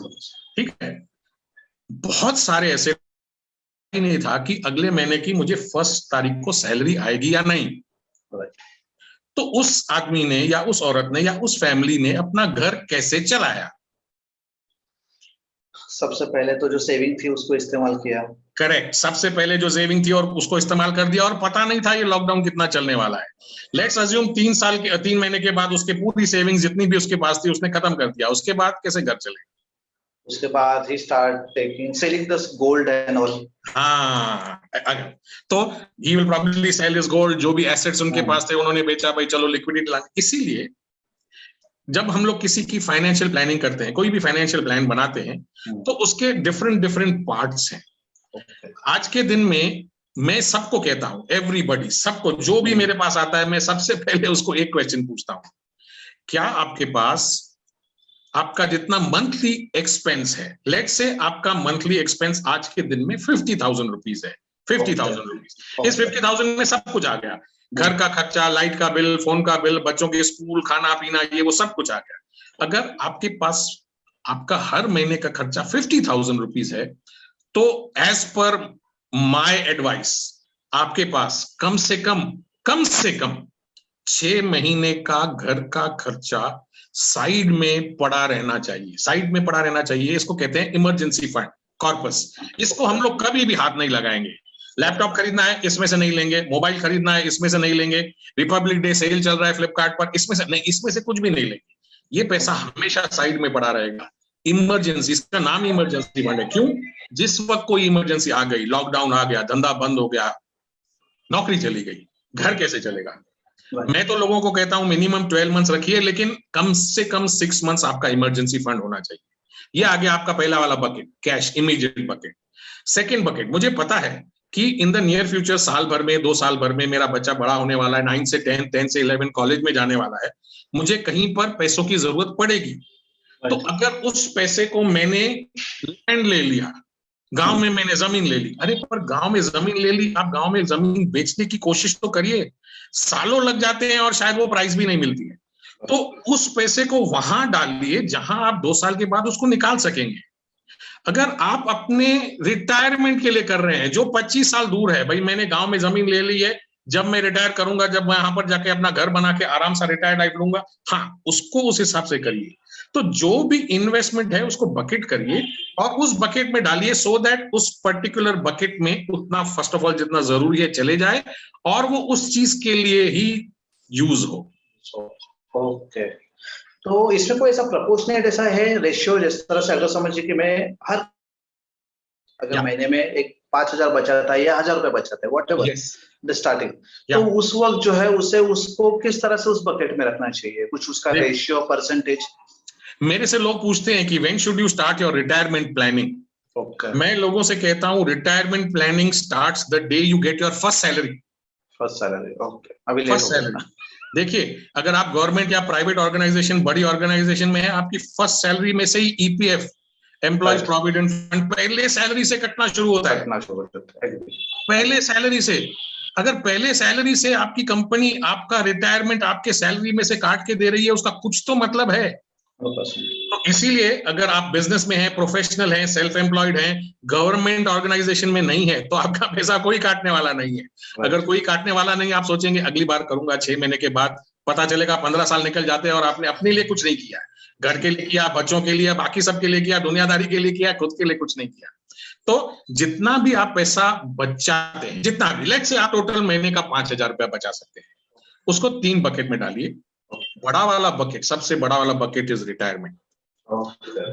ठीक है। बहुत सारे ऐसे नहीं था कि अगले महीने की मुझे 1 तारीख को सैलरी आएगी या नहीं। तो उस आदमी ने या उस औरत ने या उस फैमिली ने अपना घर कैसे चलाया? सबसे पहले तो जो सेविंग थी उसको इस्तेमाल किया। करेक्ट, सबसे पहले जो सेविंग थी और उसको इस्तेमाल कर दिया, और पता नहीं था ये लॉकडाउन कितना चलने वाला है। लेट्स अज्यूम 3 महीने के बाद उसके पूरी सेविंग जितनी भी उसके पास थी उसने खत्म कर दिया। उसके बाद कैसे घर चलेगा? उसके बाद ही start taking selling the gold and all. हाँ, तो he will probably sell his gold, जो भी एसेट्स उनके पास थे उन्होंने बेचा, भाई चलो लिक्विडिटी ला। इसीलिए जब हम लोग किसी की फाइनेंशियल प्लानिंग करते हैं, कोई भी फाइनेंशियल प्लान बनाते हैं, तो उसके डिफरेंट पार्ट्स हैं। आज के दिन में मैं सबको कहता हूं, एवरीबॉडी, सबको, जो भी मेरे पास आता है, मैं सबसे पहले उसको एक क्वेश्चन पूछता हूं, क्या आपके पास आपका जितना मंथली एक्सपेंस है, लेट्स से आपका मंथली एक्सपेंस आज के दिन में 50,000 रुपीज है, 50,000 रुपीज। इस 50,000 में सब कुछ आ गया, घर का खर्चा, लाइट का बिल, फोन का बिल, बच्चों के स्कूल, खाना पीना, ये वो सब कुछ आ गया। अगर आपके पास आपका हर महीने का खर्चा 50,000 रुपीज है, तो एज पर माय एडवाइस आपके पास कम से कम 6 महीने का घर का खर्चा साइड में पड़ा रहना चाहिए। साइड में पड़ा रहना चाहिए, इसको कहते हैं इमरजेंसी फंड, कॉर्पस। इसको हम लोग कभी भी हाथ नहीं लगाएंगे। लैपटॉप खरीदना है, इसमें से नहीं लेंगे। मोबाइल खरीदना है, इसमें से नहीं लेंगे। रिपब्लिक डे सेल चल रहा है फ्लिपकार्ट पर, इसमें से कुछ भी नहीं लेंगे। ये पैसा हमेशा साइड में पड़ा रहेगा। इमरजेंसी, इसका नाम इमरजेंसी फंड है। क्यों? जिस वक्त कोई इमरजेंसी आ गई, लॉकडाउन आ गया, धंधा बंद हो गया, नौकरी चली गई, घर कैसे चलेगा? मैं तो लोगों को कहता हूं मिनिमम 12 मंथ्स रखिए, लेकिन कम से कम 6 मंथ्स आपका इमरजेंसी फंड होना चाहिए। ये आ गया आपका पहला वाला bucket, cash immediate bucket. Second bucket, मुझे पता है कि इन द नियर फ्यूचर साल भर में, 2 साल भर में मेरा बच्चा बड़ा होने वाला है, 9 से 10, 10 से 11 कॉलेज में जाने वाला है, मुझे कहीं पर पैसों की जरूरत पड़ेगी। तो अगर उस पैसे को मैंने लैंड ले लिया, गांव में मैंने जमीन ले ली, अरे पर गांव में जमीन ले ली, आप गांव में जमीन बेचने की कोशिश तो करिए, सालों लग जाते हैं और शायद वो प्राइस भी नहीं मिलती है। तो उस पैसे को वहां डालिए जहां आप 2 साल के बाद उसको निकाल सकेंगे। अगर आप अपने रिटायरमेंट के लिए कर रहे हैं, जो 25 साल दूर है, भाई मैंने गांव में जमीन ले ली है, जब मैं रिटायर करूंगा, जब मैं यहां पर जाके अपना घर बना के आराम से रिटायर टाइप लूंगा, हाँ, उसको उस हिसाब से करिए। तो जो भी इन्वेस्टमेंट है उसको बकेट करिए और उस बकेट में डालिए, सो दैट उस पर्टिकुलर बकेट में उतना फर्स्ट ऑफ ऑल जितना जरूरी है चले जाए और वो उस चीज के लिए ही यूज हो। ओके, तो इसमें कोई ऐसा प्रपोर्शनेट ऐसा है रेशियो, जिस तरह से अगर समझिए कि मैं अगर महीने में एक 5,000 बचाता है या 1,000 रुपए बचाता है, वॉट एवर द स्टार्टिंग, तो उस वक्त जो है उसे उसको किस तरह से उस बकेट में रखना चाहिए, कुछ उसका रेशियो, परसेंटेज? मेरे से लोग पूछते हैं कि when should you start your retirement planning. मैं लोगों से कहता हूं retirement planning starts the day you get your first salary. Okay, अभी फर्स्ट सैलरी। देखिए, अगर आप गवर्नमेंट या प्राइवेट ऑर्गेनाइजेशन, बड़ी ऑर्गेनाइजेशन में है, आपकी फर्स्ट सैलरी में से ही ईपीएफ, एम्प्लॉयज प्रोविडेंट फंड, पहले सैलरी से कटना शुरू होता है। पहले सैलरी से। अगर पहले सैलरी से आपकी कंपनी आपका रिटायरमेंट आपके सैलरी में से काट के दे रही है, उसका कुछ तो मतलब है। तो इसीलिए अगर आप बिजनेस में हैं, प्रोफेशनल हैं, सेल्फ एम्प्लॉयड हैं, गवर्नमेंट ऑर्गेनाइजेशन में नहीं है, तो आपका पैसा कोई काटने वाला नहीं है। अगर कोई काटने वाला नहीं, आप सोचेंगे अगली बार करूंगा, 6 महीने के बाद पता चलेगा 15 साल निकल जाते हैं और आपने अपने लिए कुछ नहीं किया, घर के लिए किया, बच्चों के लिए, बाकी सबके लिए किया, दुनियादारी के लिए किया, खुद के लिए कुछ नहीं किया। तो जितना भी आप पैसा बचाते हैं, जितना भी, लेट्स से आप टोटल महीने का 5,000 रुपया बचा सकते हैं, उसको 3 बकेट में डालिए। बड़ा वाला बकेट, सबसे बड़ा वाला बकेट इज रिटायरमेंट।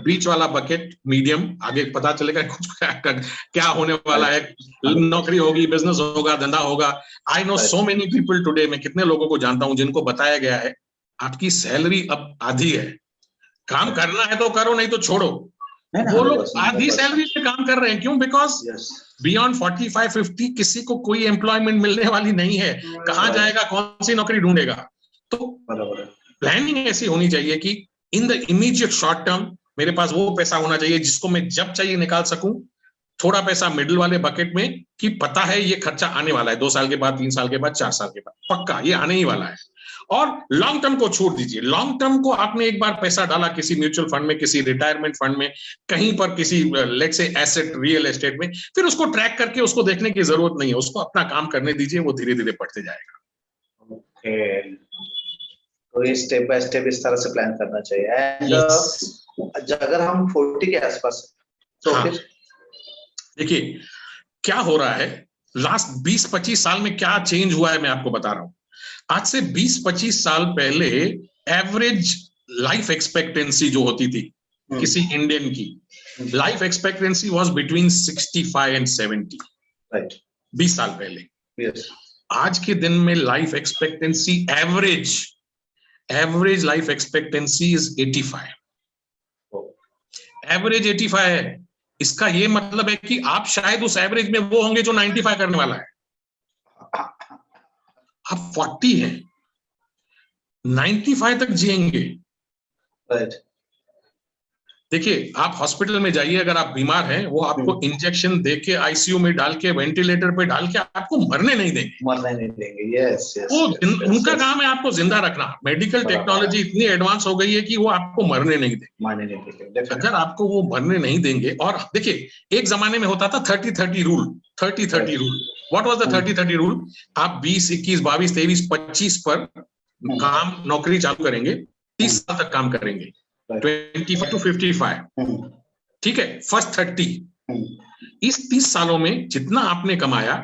बीच वाला बकेट मीडियम, आगे पता चलेगा कुछ क्या होने वाला है, नौकरी होगी, बिजनेस होगा, धंधा होगा। I know so many people today, मैं कितने लोगों को जानता हूं जिनको बताया गया है आपकी सैलरी अब आधी है, काम करना है तो करो, नहीं तो छोड़ो। वो लोग आधी सैलरी पे काम कर रहे हैं। क्यों? बिकॉज बियॉन्ड 45-50 किसी को कोई एम्प्लॉयमेंट मिलने वाली नहीं है। कहां जाएगा, कौन सी नौकरी ढूंढेगा? तो प्लानिंग ऐसी होनी चाहिए कि in the immediate short term मेरे पास वो पैसा होना चाहिए जिसको मैं जब चाहिए निकाल सकूं। थोड़ा पैसा मिडिल वाले बकेट में कि पता है ये खर्चा आने वाला है 2 साल के बाद, 3 साल के बाद, 4 साल के बाद, पक्का ये आने ही वाला है। और लॉन्ग टर्म को छोड़ दीजिए। लॉन्ग टर्म को आपने एक बार पैसा डाला किसी म्यूचुअल फंड में, किसी रिटायरमेंट फंड में, कहीं पर किसी let's say asset, real estate में, फिर उसको ट्रैक करके उसको देखने की जरूरत नहीं है। उसको अपना काम करने दीजिए, वो धीरे धीरे बढ़ते जाएगा। ओके, तो ये स्टेप बाय स्टेप इस तरह से प्लान करना चाहिए। एंड अगर हम 40 के आसपास, तो फिर देखिए क्या हो रहा है, लास्ट 20-25 साल में क्या चेंज हुआ है मैं आपको बता रहा हूं। आज से 20-25 साल पहले एवरेज लाइफ एक्सपेक्टेंसी जो होती थी किसी इंडियन की, life expectancy was between 65 and 70, right, 20 साल पहले। यस, आज के दिन में life expectancy average life expectancy is 85। Average 85 है। इसका ये मतलब है कि आप शायद उस एवरेज में वो होंगे जो 95 करने वाला है। आप 40 हैं, 95 तक जिएंगे। राइट। देखिए, आप हॉस्पिटल में जाइए, अगर आप बीमार हैं, वो आपको इंजेक्शन देके आईसीयू में डाल के, वेंटिलेटर पे डाल के आपको मरने नहीं देंगे। मरने नहीं देंगे, यस यस। वो उनका काम है आपको जिंदा रखना। मेडिकल टेक्नोलॉजी इतनी एडवांस हो गई है कि वो आपको मरने नहीं देंगे। मरने नहीं देंगे। अगर आपको वो मरने नहीं देंगे, और देखिए एक जमाने में होता था 30-30 rule, 30-30 rule. What was the 30-30 rule? आप 20, 21, 22, 23, 25 पर काम, नौकरी चालू करेंगे, 30 साल तक काम करेंगे, 25 to 55, ठीक है, फर्स्ट 30। इस 30 सालों में जितना आपने कमाया,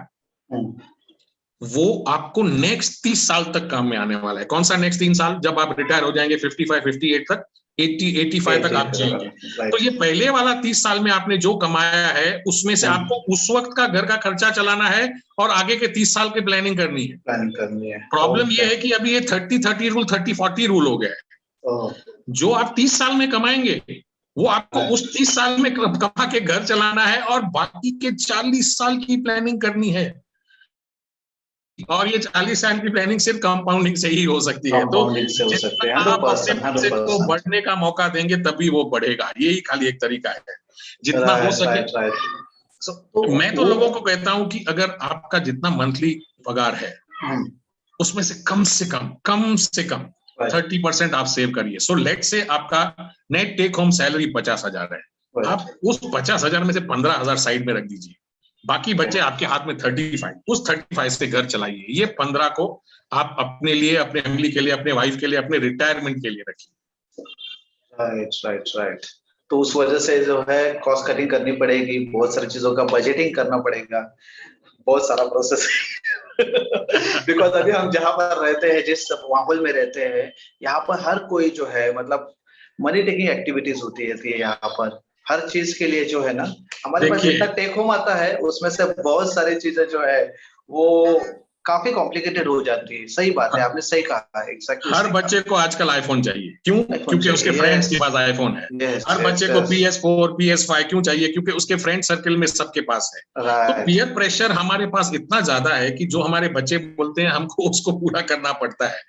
वो आपको नेक्स्ट 30 साल तक काम में आने वाला है। कौन सा नेक्स्ट 3 साल? जब आप रिटायर हो जाएंगे 55, 58 तक, 80, 85 तक आप जिएंगे। तो ये पहले वाला 30 साल में आपने जो कमाया है उसमें से आपको उस वक्त का घर का खर्चा चलाना है और आगे के 30 साल की प्लानिंग करनी है। प्रॉब्लम ये है कि अभी ये 30-30 रूल, 30-40 रूल हो गया है। जो आप 30 साल में कमाएंगे वो आपको उस 30 साल में कमा के घर चलाना है और बाकी के 40 साल की प्लानिंग करनी है। और ये 40 साल की प्लानिंग सिर्फ कंपाउंडिंग से ही हो सकती है। तो जितना आप अपने बजट को बढ़ने का मौका देंगे तभी वो बढ़ेगा। यही खाली एक तरीका है, जितना हो सके। तो मैं तो लोगों को कहता हूं कि अगर आपका जितना मंथली पगार है उसमें से कम से कम 30% आप सेव करिए। सो लेट से आपका नेट टेक होम सैलरी 50,000 है, आप उस 50,000 में से 15,000 साइड में रख दीजिए, बाकी बच्चे आपके हाथ में 35, उस 35 से घर चलाइए। ये 15 को आप अपने लिए, अपने फैमिली के लिए, अपने वाइफ के लिए, अपने रिटायरमेंट के लिए रखिए। राइट। तो उस वजह से जो है कॉस्ट कटिंग करनी पड़ेगी, बहुत सारी चीजों का बजटिंग करना पड़ेगा, बहुत सारा प्रोसेस बिकॉज अभी हम जहाँ पर रहते हैं, जिस माहौल में रहते हैं, यहाँ पर हर कोई जो है मतलब मनी टेकिंग एक्टिविटीज होती रहती है। यहाँ पर हर चीज के लिए जो है ना, हमारे पास जितना टेक होम आता है उसमें से बहुत सारी चीजें जो है वो काफी कॉम्प्लिकेटेड हो जाती है। सही बात है, आपने सही कहा है। एग्जैक्टली। हर बच्चे को आजकल आईफोन चाहिए। क्यों? क्योंकि उसके फ्रेंड्स के पास आईफोन है। हर बच्चे को PS4, PS5 क्यों चाहिए? क्योंकि उसके फ्रेंड सर्कल में सबके पास है। तो पीयर प्रेशर हमारे पास इतना ज्यादा है कि जो हमारे बच्चे बोलते हैं हमको उसको पूरा करना पड़ता है।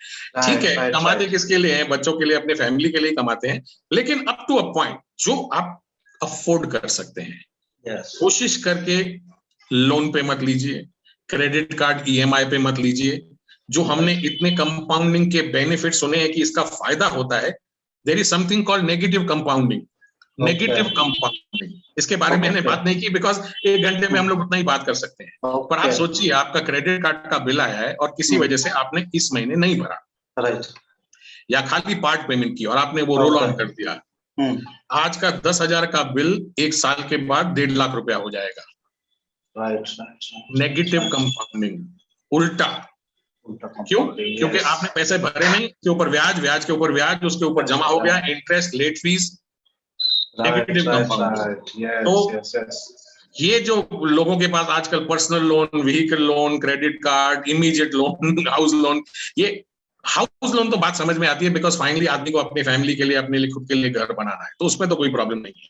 ठीक है, कमाते किसके लिए हैं? बच्चों के लिए, अपने फैमिली के लिए कमाते हैं, लेकिन अप टू अ पॉइंट जो आप अफोर्ड कर सकते हैं। कोशिश करके लोन पे मत लीजिए, क्रेडिट कार्ड EMI पे मत लीजिए। जो हमने इतने कंपाउंडिंग के बेनिफिट सुने हैं कि इसका फायदा होता है, there is something called negative compounding. Negative compounding, इसके बारे में मैंने बात नहीं की बिकॉज 1 घंटे में हम लोग उतना ही बात कर सकते हैं। पर आप सोचिए, आपका क्रेडिट कार्ड का बिल आया है और किसी वजह से आपने इस महीने नहीं भरा, या खाली पार्ट पेमेंट की और आपने वो रोल ऑन कर दिया। आज का 10,000 का बिल 1 साल के बाद 1.5 लाख रुपया हो जाएगा। नेगेटिव कंपाउंडिंग, उल्टा। क्यों? क्योंकि आपने पैसे भरे नहीं, के ऊपर ब्याज, ब्याज के ऊपर ब्याज, उसके ऊपर जमा हो गया interest, late fees, negative compounding. तो ये जो लोगों के पास आजकल personal loan, vehicle loan, credit card, immediate loan, house loan, ये हाउस लोन तो बात समझ में आती है बिकॉज फाइनली आदमी को अपनी फैमिली के लिए, अपने लिए, खुद के लिए घर बनाना है, तो उसमें तो कोई प्रॉब्लम नहीं है।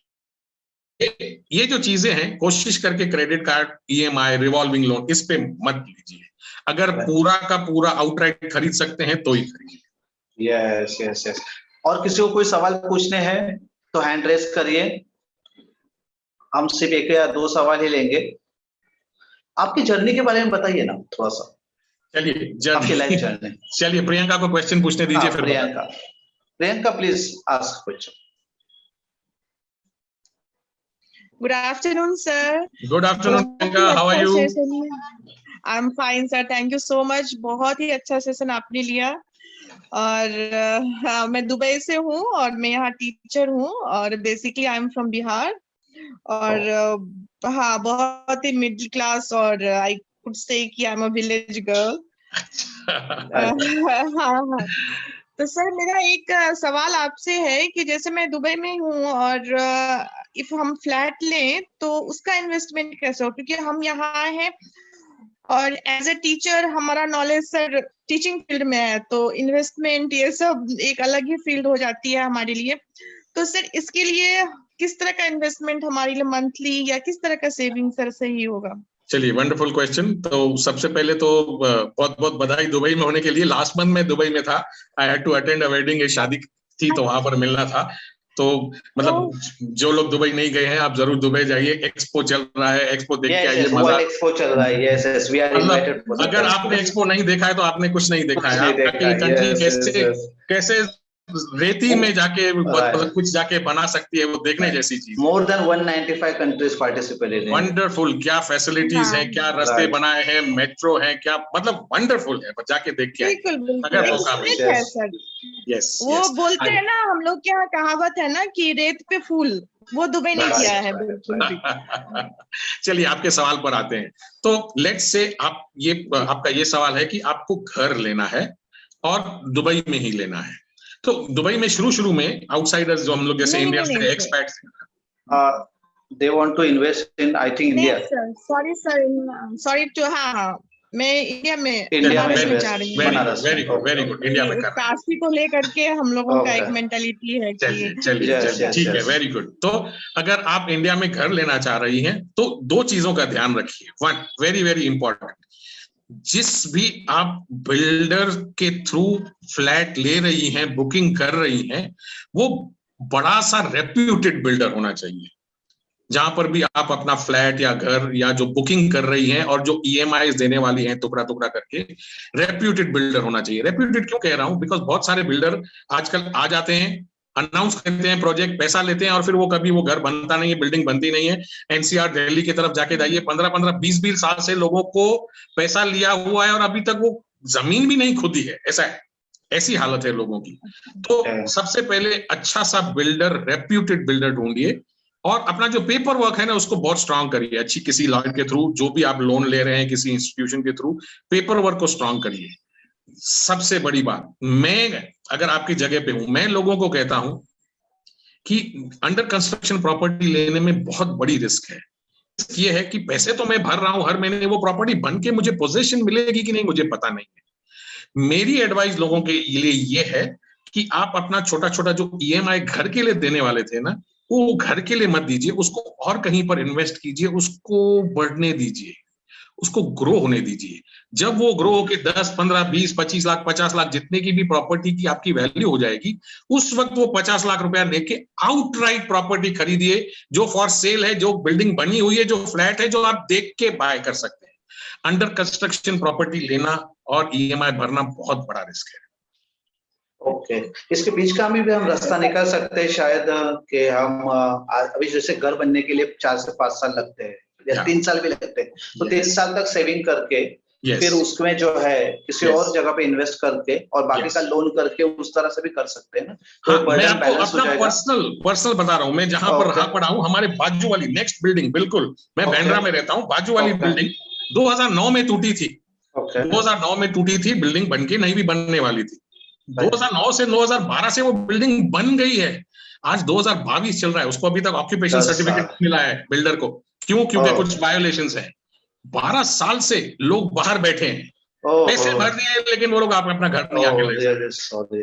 ये जो चीजें हैं, कोशिश करके credit card, EMI, revolving loan, इस पे मत लीजिए। अगर पूरा का पूरा आउटराइट खरीद सकते हैं तो ही खरीदिए। यस। और किसी को कोई सवाल पूछने हैं तो हैंड रेस करिए, हम सिर्फ 1 या 2 सवाल ही लेंगे। आपकी जर्नी के बारे में बताइए ना थोड़ा सा। चलिए, आपकी लाइफ जर्नी। चलिए, प्रियंका को क्वेश्चन पूछने दीजिए। फिर Priyanka please ask question. Good afternoon, sir. Good afternoon, Priyanka. How are you? I'm fine, sir. Thank you so much. बहुत ही अच्छा सेशन आपने लिया। और मैं दुबई से हूँ और मैं यहाँ टीचर हूँ और basically I am from Bihar. और हाँ, बहुत ही मिडिल क्लास और आई कुड से कि I am a village girl. हाँ। तो सर, मेरा एक सवाल आपसे है कि जैसे मैं दुबई में हूँ और इफ हम फ्लैट लें तो उसका इन्वेस्टमेंट कैसे हो? क्योंकि हम यहाँ हैं और एज ए टीचर हमारा नॉलेज सर टीचिंग फील्ड में है, तो इन्वेस्टमेंट ये सब एक अलग ही फील्ड हो जाती है हमारे लिए। तो सर, इसके लिए किस तरह का इन्वेस्टमेंट हमारे लिए मंथली या किस तरह का सेविंग सर सही होगा? चलिए, वंडरफुल क्वेश्चन। तो सबसे पहले तो बहुत बहुत बधाई दुबई में होने के लिए। लास्ट मंथ में दुबई में था, I had to attend a wedding, एक शादी थी तो वहां पर मिलना था। तो मतलब जो लोग दुबई नहीं गए हैं, आप जरूर दुबई जाइए। एक्सपो चल रहा है, एक्सपो देख के आइए। मजा, एक्सपो चल रहा है। Yes, we are invited. अगर आपने एक्सपो नहीं देखा है तो आपने कुछ नहीं देखा है। आपकी कंट्री कैसे रेती में जाके कुछ जाके बना सकती है, वो देखने जैसी चीज। More than 195 countries participated. Wonderful, क्या फैसिलिटीज हैं, क्या रास्ते बनाए हैं, मेट्रो है, क्या मतलब वंडरफुल है, जाके देख के अगर मौका मिले। यस, वो बोलते हैं ना, हम लोग क्या कहावत है ना कि रेत पे फूल, वो दुबई नहीं किया है बिल्कुल भी। चलिए आपके सवाल पर आते हैं। तो लेट्स से आपका ये सवाल है कि आपको घर लेना है और दुबई में ही लेना है। तो दुबई में शुरू में आउटसाइडर्स जो हम लोग जैसे नहीं इंडियंस नहीं थे, नहीं expats, they want to invest in I think India. Sorry sorry to हाँ मैं इंडिया में इंडिया में बनारस में invest, चाह रही हूँ। बनारस में। वेरी गुड, इंडिया में कर रहे हैं। काशी को लेकर के हम लोगों का एक Okay. मेंटालिटी है चलिए कि चलिए Yes, चलिए, yes, ठीक है, yes. Very good. तो अगर आप इंडिया में घर लेना चाह रही हैं तो दो चीजों का ध्यान रखिए। वन, वेरी वेरी इंपॉर्टेंट, जिस भी आप बिल्डर के थ्रू फ्लैट ले रही हैं, बुकिंग कर रही हैं, वो बड़ा सा रेप्यूटेड बिल्डर होना चाहिए। जहां पर भी आप अपना फ्लैट या घर या जो बुकिंग कर रही हैं और जो EMIs देने वाली हैं टुकड़ा टुकड़ा करके, रेप्यूटेड बिल्डर होना चाहिए। रेप्यूटेड क्यों कह रहा हूं? बिकॉज बहुत सारे बिल्डर आजकल आ जाते हैं, अनाउंस करते हैं प्रोजेक्ट, पैसा लेते हैं और फिर वो कभी वो घर बनता नहीं है, बिल्डिंग बनती नहीं है। NCR दिल्ली की तरफ जाके जाइए, 15-15, 20-20 साल से लोगों को पैसा लिया हुआ है और अभी तक वो जमीन भी नहीं खुदी है। ऐसा है, ऐसी हालत है लोगों की। तो सबसे पहले अच्छा सा बिल्डर, रेप्यूटेड बिल्डर ढूंढिए और अपना जो पेपर वर्क है ना उसको बहुत स्ट्रांग करिए। अच्छी किसी लॉयर के थ्रू, जो भी आप लोन ले रहे हैं किसी इंस्टीट्यूशन के थ्रू, पेपर वर्क को स्ट्रांग करिए। सबसे बड़ी बात, मैं अगर आपकी जगह पे हूं, मैं लोगों को कहता हूं कि अंडर कंस्ट्रक्शन प्रॉपर्टी लेने में बहुत बड़ी रिस्क है। ये है कि पैसे तो मैं भर रहा हूं हर महीने, वो प्रॉपर्टी बन के मुझे पोजीशन मिलेगी कि नहीं मुझे पता नहीं है। मेरी एडवाइस लोगों के लिए ये है कि आप अपना छोटा छोटा जो EMI घर के लिए देने वाले थे ना, वो घर के लिए मत दीजिए, उसको और कहीं पर इन्वेस्ट कीजिए, उसको बढ़ने दीजिए, उसको ग्रो होने दीजिए। जब वो ग्रो होके 10, 15, 20, 25 लाख, 50 लाख जितने की भी प्रॉपर्टी की आपकी वैल्यू हो जाएगी, उस वक्त वो 50 लाख रुपया लेके आउटराइट प्रॉपर्टी खरीदिए, जो फॉर सेल है, जो बिल्डिंग बनी हुई है, जो फ्लैट है, जो आप देख के बाय कर सकते हैं। अंडर कंस्ट्रक्शन प्रॉपर्टी लेना और EMI भरना बहुत बड़ा रिस्क है। ओके, इसके बीच का भी हम रास्ता निकाल सकते हैं शायद कि हम अभी जैसे घर बनने के लिए 4 से 5 साल लगते हैं या 3 साल भी लगते हैं, तो 3 साल तक सेविंग करके फिर उसमें जो है किसी और जगह पे इन्वेस्ट करके और बाकी का लोन करके उस तरह से भी कर सकते हैं ना। हाँ, मैं आपको अपना पर्सनल बता रहा हूँ। मैं जहां पर रहा पड़ा हूँ, हमारे बाजू वाली नेक्स्ट बिल्डिंग, बिल्कुल मैं बांद्रा में रहता हूँ, बाजू वाली बिल्डिंग 2009 में टूटी थी। 2009 में टूटी थी बिल्डिंग, बन के नहीं भी बनने वाली थी। 2009 से 2012 से वो बिल्डिंग बन गई है। आज 2022 चल रहा है, उसको अभी तक ऑक्यूपेशन सर्टिफिकेट मिला है बिल्डर को। क्यों? क्योंकि कुछ वायोलेशंस हैं। 12 साल से लोग बाहर बैठे हैं, पैसे भर दिए, लेकिन वो लोग आप अपना घर नहीं आके ले सकते।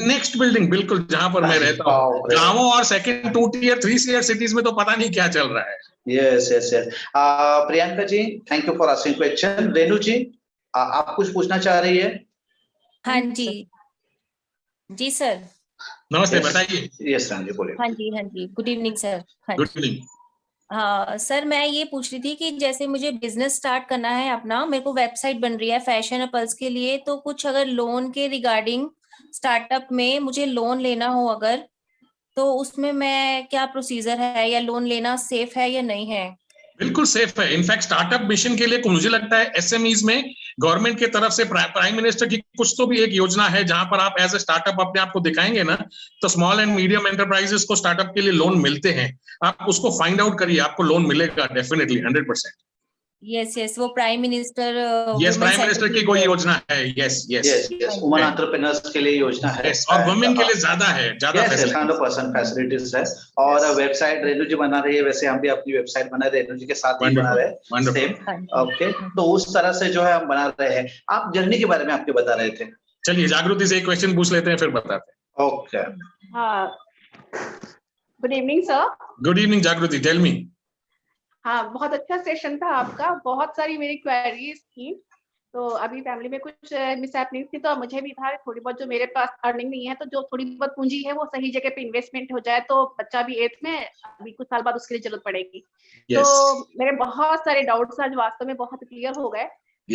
नेक्स्ट बिल्डिंग बिल्कुल जहां पर मैं रहता हूँ, गांवों और सेकंड 2 टियर 3 टियर सिटीज में तो पता नहीं क्या चल रहा है। Yes yes yes. Priyanka ji, thank you for asking question. Renu ji, आप कुछ पूछना चाह रही है? हाँ जी, जी सर। नमस्ते, बताइए। यस राम जी, बोलिए। हाँ जी, good evening sir. Good evening. हाँ सर, मैं ये पूछ रही थी कि जैसे मुझे बिजनेस स्टार्ट करना है अपना, मेरे को वेबसाइट बन रही है फैशनेबल्स के लिए, तो कुछ अगर लोन के रिगार्डिंग स्टार्टअप में मुझे लोन लेना हो अगर, तो उसमें मैं क्या प्रोसीजर है, या लोन लेना सेफ है या नहीं है? बिल्कुल सेफ है। इनफैक्ट स्टार्टअप मिशन के लिए मुझे लगता है SMEs में गवर्नमेंट की तरफ से प्राइम मिनिस्टर की कुछ तो भी एक योजना है जहां पर आप एज ए स्टार्टअप अपने आप को दिखाएंगे ना, तो स्मॉल एंड मीडियम एंटरप्राइजेस को स्टार्टअप के लिए लोन मिलते हैं। आप उसको फाइंड आउट करिए, आपको लोन मिलेगा डेफिनेटली 100%। यस, वो प्राइम मिनिस्टर प्राइम मिनिस्टर की कोई योजना है। यस, वुमेन एंटरप्रेन्योर्स के लिए योजना है, और वुमेन के लिए ज्यादा है, ज्यादा 100% फैसिलिटीज है। और वेबसाइट रेनू जी बना रही है, वैसे हम भी अपनी वेबसाइट बना रहे हैं, रेनू जी के साथ ही बना रहे हैं सेम। ओके, तो उस तरह से जो है हम बना रहे हैं। आप जर्नी के बारे में आपके बता रहे थे। चलिए जागृति से एक क्वेश्चन पूछ लेते हैं, फिर बताते हैं। Okay, good evening sir. Good evening जागृति, टेल मी। हाँ, बहुत अच्छा सेशन था आपका, बहुत सारी मेरी क्वेरीज थी। तो अभी फैमिली में कुछ मिसहैपनिंग थी, तो मुझे भी था थोड़ी बहुत, जो मेरे पास अर्निंग नहीं है, तो जो थोड़ी बहुत पूंजी है वो सही जगह पे इन्वेस्टमेंट हो जाए, तो बच्चा भी 8th में, अभी कुछ साल बाद उसके लिए जरूरत पड़ेगी। तो मेरे बहुत सारे डाउट्स आज वास्तव में बहुत क्लियर हो गए।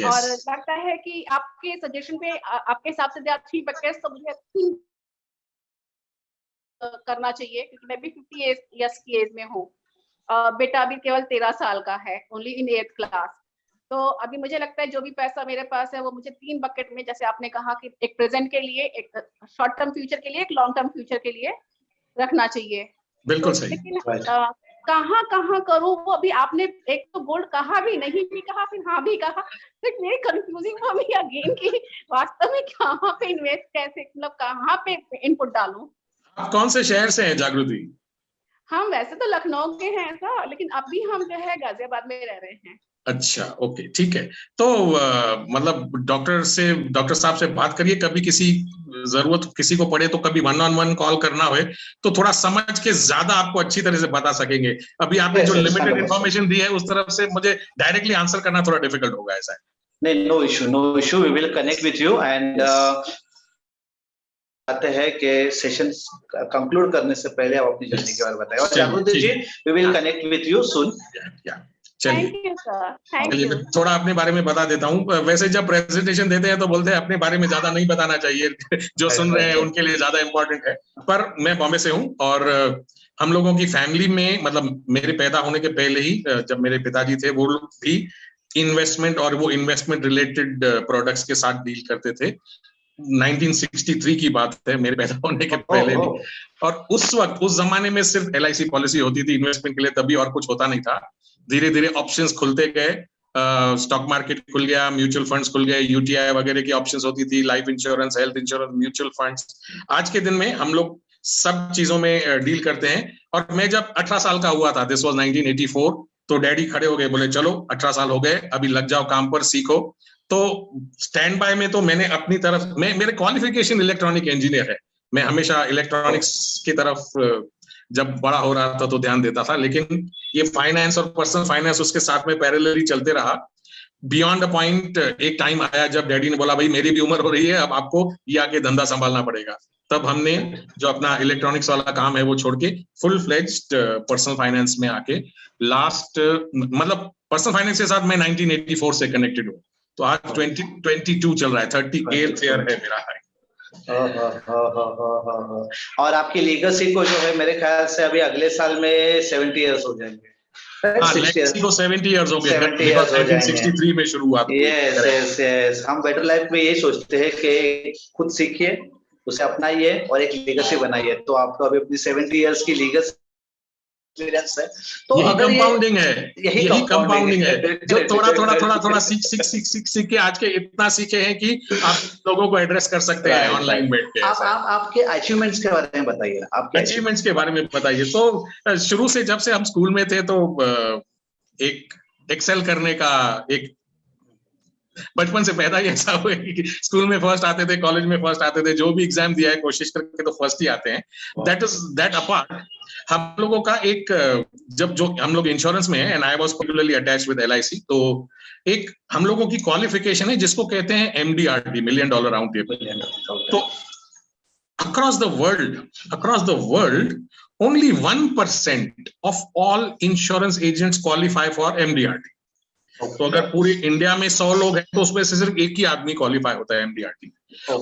और लगता है कि आपके सजेशन पे, आपके हिसाब से 3 बकेट्स तो मुझे करना चाहिए, क्योंकि मैं भी 50 इयर्स की एज में हूँ। बेटा अभी केवल 13 साल का है, ओनली इन 8th क्लास। तो अभी मुझे लगता है जो भी पैसा मेरे पास है वो मुझे 3 बकेट में, जैसे आपने कहा कि एक प्रेजेंट के लिए, एक शॉर्ट टर्म फ्यूचर के लिए, एक लॉन्ग टर्म फ्यूचर के लिए रखना चाहिए। बिल्कुल सही। लेकिन कहाँ कहाँ करूँ वो अभी आपने एक तो गोल्ड कहा भी, नहीं भी कहा, फिर हाँ भी कहा, तो मेरी कंफ्यूजिंग हो गई अगेन कि वास्तव में कहाँ पे इन्वेस्ट कैसे, मतलब कहाँ पे इनपुट डालूं। आप कौन से शहर से हैं जागृति? हम वैसे तो लखनऊ के हैं सर, लेकिन अभी हम जो है गाजियाबाद में रह रहे हैं। अच्छा, ओके, ठीक है। तो मतलब डॉक्टर साहब से बात करिए, कभी किसी जरूरत किसी को पड़े तो कभी 1-on-1 कॉल करना हो तो थोड़ा समझ के ज्यादा आपको अच्छी तरह से बता सकेंगे। अभी आपने जो लिमिटेड इंफॉर्मेशन दी है उस तरफ से मुझे डायरेक्टली आंसर करना थोड़ा डिफिकल्ट होगा, ऐसा है। नहीं, no issue, we will connect with you and आते हैं कि सेशन कंक्लूड करने से पहले आप अपनी जर्नी के बारे में बताएं। और Jagriti ji, we will connect with you soon. चलिए, थोड़ा अपने बारे में बता देता हूँ। वैसे जब प्रेजेंटेशन देते हैं तो बोलते हैं अपने बारे में ज्यादा नहीं बताना चाहिए, जो सुन रहे हैं उनके लिए ज्यादा इम्पोर्टेंट है। पर मैं बॉम्बे से हूँ और हम लोगों की फैमिली में, मतलब मेरे पैदा होने के पहले ही जब मेरे पिताजी थे वो लोग भी इन्वेस्टमेंट और वो इन्वेस्टमेंट रिलेटेड प्रोडक्ट्स के साथ डील करते थे। 1963 की बात है, मेरे पैदा होने के पहले भी। और उस वक्त उस जमाने में सिर्फ LIC पॉलिसी होती थी इन्वेस्टमेंट के लिए, तभी और कुछ होता नहीं था। धीरे धीरे ऑप्शंस खुलते गए, स्टॉक मार्केट खुल गया, म्यूचुअल फंड्स खुल गए, UTI वगैरह की ऑप्शंस होती थी, life insurance, health insurance, mutual funds. आज के दिन में हम लोग सब चीजों में डील करते हैं। और मैं जब 18 साल का हुआ था, दिस वाज 1984, तो डैडी खड़े हो गए, बोले चलो 18 साल हो गए, अभी लग जाओ काम पर, सीखो। तो स्टैंड बाय में तो मैंने अपनी तरफ, मेरे क्वालिफिकेशन इलेक्ट्रॉनिक इंजीनियर है, मैं हमेशा इलेक्ट्रॉनिक्स की तरफ जब बड़ा हो रहा था तो ध्यान देता था, लेकिन ये फाइनेंस और पर्सनल फाइनेंस उसके साथ में पैरेलली चलते रहा। बियॉन्ड अ पॉइंट एक टाइम आया जब डैडी ने बोला भाई मेरी भी उम्र हो रही है, अब आपको ये आके धंधा संभालना पड़ेगा। तब हमने जो अपना इलेक्ट्रॉनिक्स वाला काम है वो छोड़ के फुल फ्लेज्ड पर्सनल फाइनेंस में आके लास्ट, मतलब पर्सनल फाइनेंस के साथ मैं 1984 से कनेक्टेड हूँ। तो आज 2022 चल रहा है, 38th ईयर है मेरा। और आपकी लीगेसी को जो है मेरे ख्याल से अभी अगले साल में 70 इयर्स हो जाएंगे। 60 को 70 इयर्स हो गए, 1963 में शुरू हुआ। यस, हम बेटर लाइफ में यही सोचते हैं कि खुद सीखिए, उसे अपनाइए और एक लीगेसी बनाइए। तो आपको अभी अपनी 70 इयर्स की लीगेसी एक्सपीरियंस है, तो यही कंपाउंडिंग है, यही कंपाउंडिंग है, जो थोड़ा सीख के आज के इतना सीखे हैं कि आप लोगों को एड्रेस कर सकते हैं ऑनलाइन बैठ के। आप आपके अचीवमेंट्स के बारे में बताइए, आपके अचीवमेंट्स के बारे में बताइए। तो शुरू से जब से हम स्कूल में थे तो एक एक्सेल करने का एक बचपन से पैदा ही ऐसा हुआ कि स्कूल में फर्स्ट आते थे, कॉलेज में फर्स्ट आते थे, जो भी एग्जाम दिया है कोशिश करके तो फर्स्ट ही आते हैं। दैट अपार्ट, हम लोगों का एक, जब जो हम लोग इंश्योरेंस में है and I was particularly attached with LIC, तो एक हम लोगों की क्वालिफिकेशन है जिसको कहते हैं MDRT, million dollar round table. तो across the world only 1% of all insurance agents qualify for MDRT. तो अगर पूरी इंडिया में 100 लोग हैं तो उसमें से सिर्फ एक ही आदमी क्वालिफाई होता है MDRT।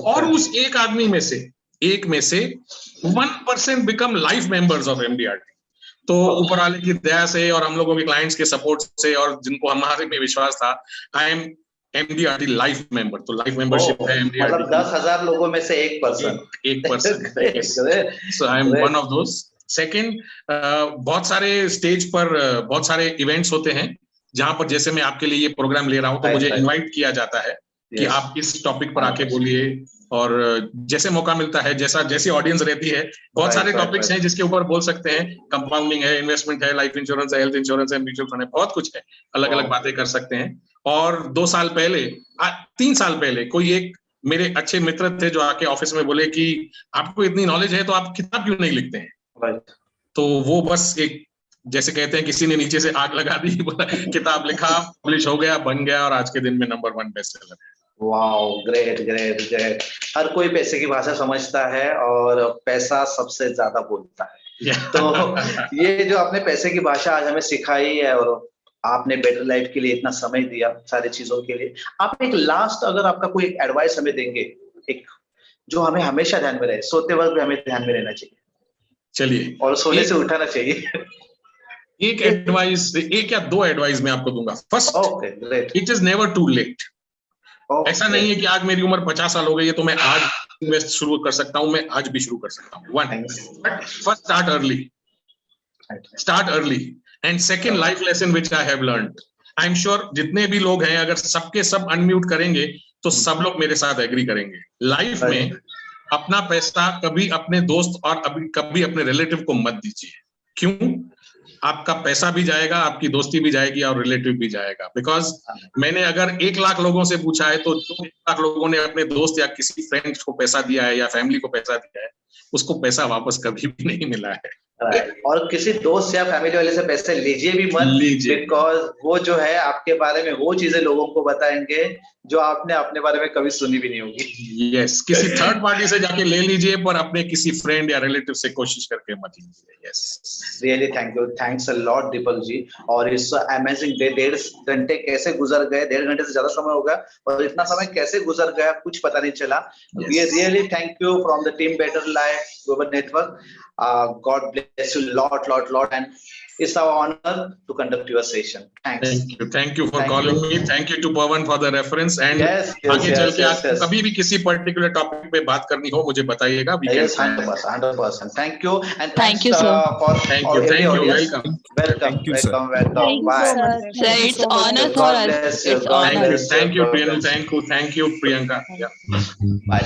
और उस एक आदमी में से 1% become life members of MDRT। तो ऊपर वाले की दया से और हम लोगों के क्लाइंट्स के सपोर्ट से और जिनको हमारे में विश्वास था, I am MDRT life member. तो लाइफ मेंबरशिप है MDRT, मतलब 10,000 लोगों में से 1%। So I am one of those. Second, बहुत सारे स्टेज पर बहुत सारे इवेंट्स होते हैं जहां पर, जैसे मैं आपके लिए ये प्रोग्राम ले रहा हूं तो मुझे इनवाइट किया जाता है कि आप इस टॉपिक पर आके बोलिए, और जैसे मौका मिलता है, जैसी ऑडियंस रहती है, बहुत सारे टॉपिक्स हैं जिसके ऊपर बोल सकते हैं। कंपाउंडिंग है, इन्वेस्टमेंट है, लाइफ इंश्योरेंस है, हेल्थ इंश्योरेंस है, म्यूचुअल फंड है, बहुत कुछ है, अलग अलग बातें कर सकते हैं। और 3 साल पहले कोई एक मेरे अच्छे मित्र थे जो आके ऑफिस में बोले कि आपको इतनी नॉलेज है तो आप किताब क्यों नहीं लिखते हैं। तो वो बस एक, जैसे कहते हैं किसी ने नीचे से आग लगा दी, किताब लिखा, पब्लिश हो गया, बन गया, और आज के दिन में नंबर 1 बेस्टसेलर है। Wow, great. हर कोई पैसे की भाषा समझता है और पैसा सबसे ज्यादा बोलता है। तो ये जो आपने पैसे की भाषा आज हमें सिखाई है और आपने बेटर लाइफ के लिए इतना समय दिया, सारी चीजों के लिए, आप एक लास्ट, अगर आपका कोई एक एडवाइस हमें देंगे, एक जो हमें हमेशा ध्यान में रहे, सोते वक्त भी हमें ध्यान में रहना चाहिए, चलिए, और सोने से उठाना चाहिए। एक या 2 एडवाइस मैं आपको दूंगा। First, it is never too late. ऐसा नहीं है कि आज मेरी उम्र 50 साल हो गई है तो मैं आज इन्वेस्ट शुरू कर सकता हूँ, मैं आज भी शुरू कर सकता हूँ। First, start early. Start early. And second life lesson which I have learned, I'm sure जितने भी लोग हैं अगर सबके सब अनम्यूट करेंगे तो सब लोग मेरे साथ एग्री करेंगे. लाइफ में अपना पैसा कभी अपने दोस्त और कभी अपने रिलेटिव को मत दीजिए. क्यों? आपका पैसा भी जाएगा, आपकी दोस्ती भी जाएगी और रिलेटिव भी जाएगा. बिकॉज मैंने अगर 1 लाख लोगों से पूछा है तो 1 लाख लोगों ने अपने दोस्त या किसी फ्रेंड को पैसा दिया है या फैमिली को पैसा दिया है, उसको पैसा वापस कभी भी नहीं मिला है. और किसी दोस्त या फैमिली वाले से पैसे लीजिए भी मत, बिकॉज वो जो है आपके बारे में वो चीजें लोगों को बताएंगे जो आपने अपने बारे में कभी सुनी भी नहीं होगी. यस, किसी थर्ड पार्टी से जाके ले लीजिए पर अपने किसी फ्रेंड या रिलेटिव से कोशिश करके मत लीजिए. Yes, really thank you, thanks a lot Deepak ji. और इस अमेजिंग डे 1.5 घंटे कैसे गुजर गए, 1.5 घंटे से ज्यादा समय होगा और इतना समय कैसे गुजर गया कुछ पता नहीं चला. We really thank you from the team Better Life Global Network. God bless you lot and it's our honor to conduct your session. Thanks. Thank you for calling me. Thank you to Pawan for the reference. And आगे चल के आपको कभी भी किसी particular topic पे बात करनी हो मुझे बताइएगा. Yes, 100%. Thank you and thank you sir. Thank you. Welcome. Bye. Sir, it's honor for us. It's honor. Thank you, Renu. Thank you, Priyanka. Yeah. Bye.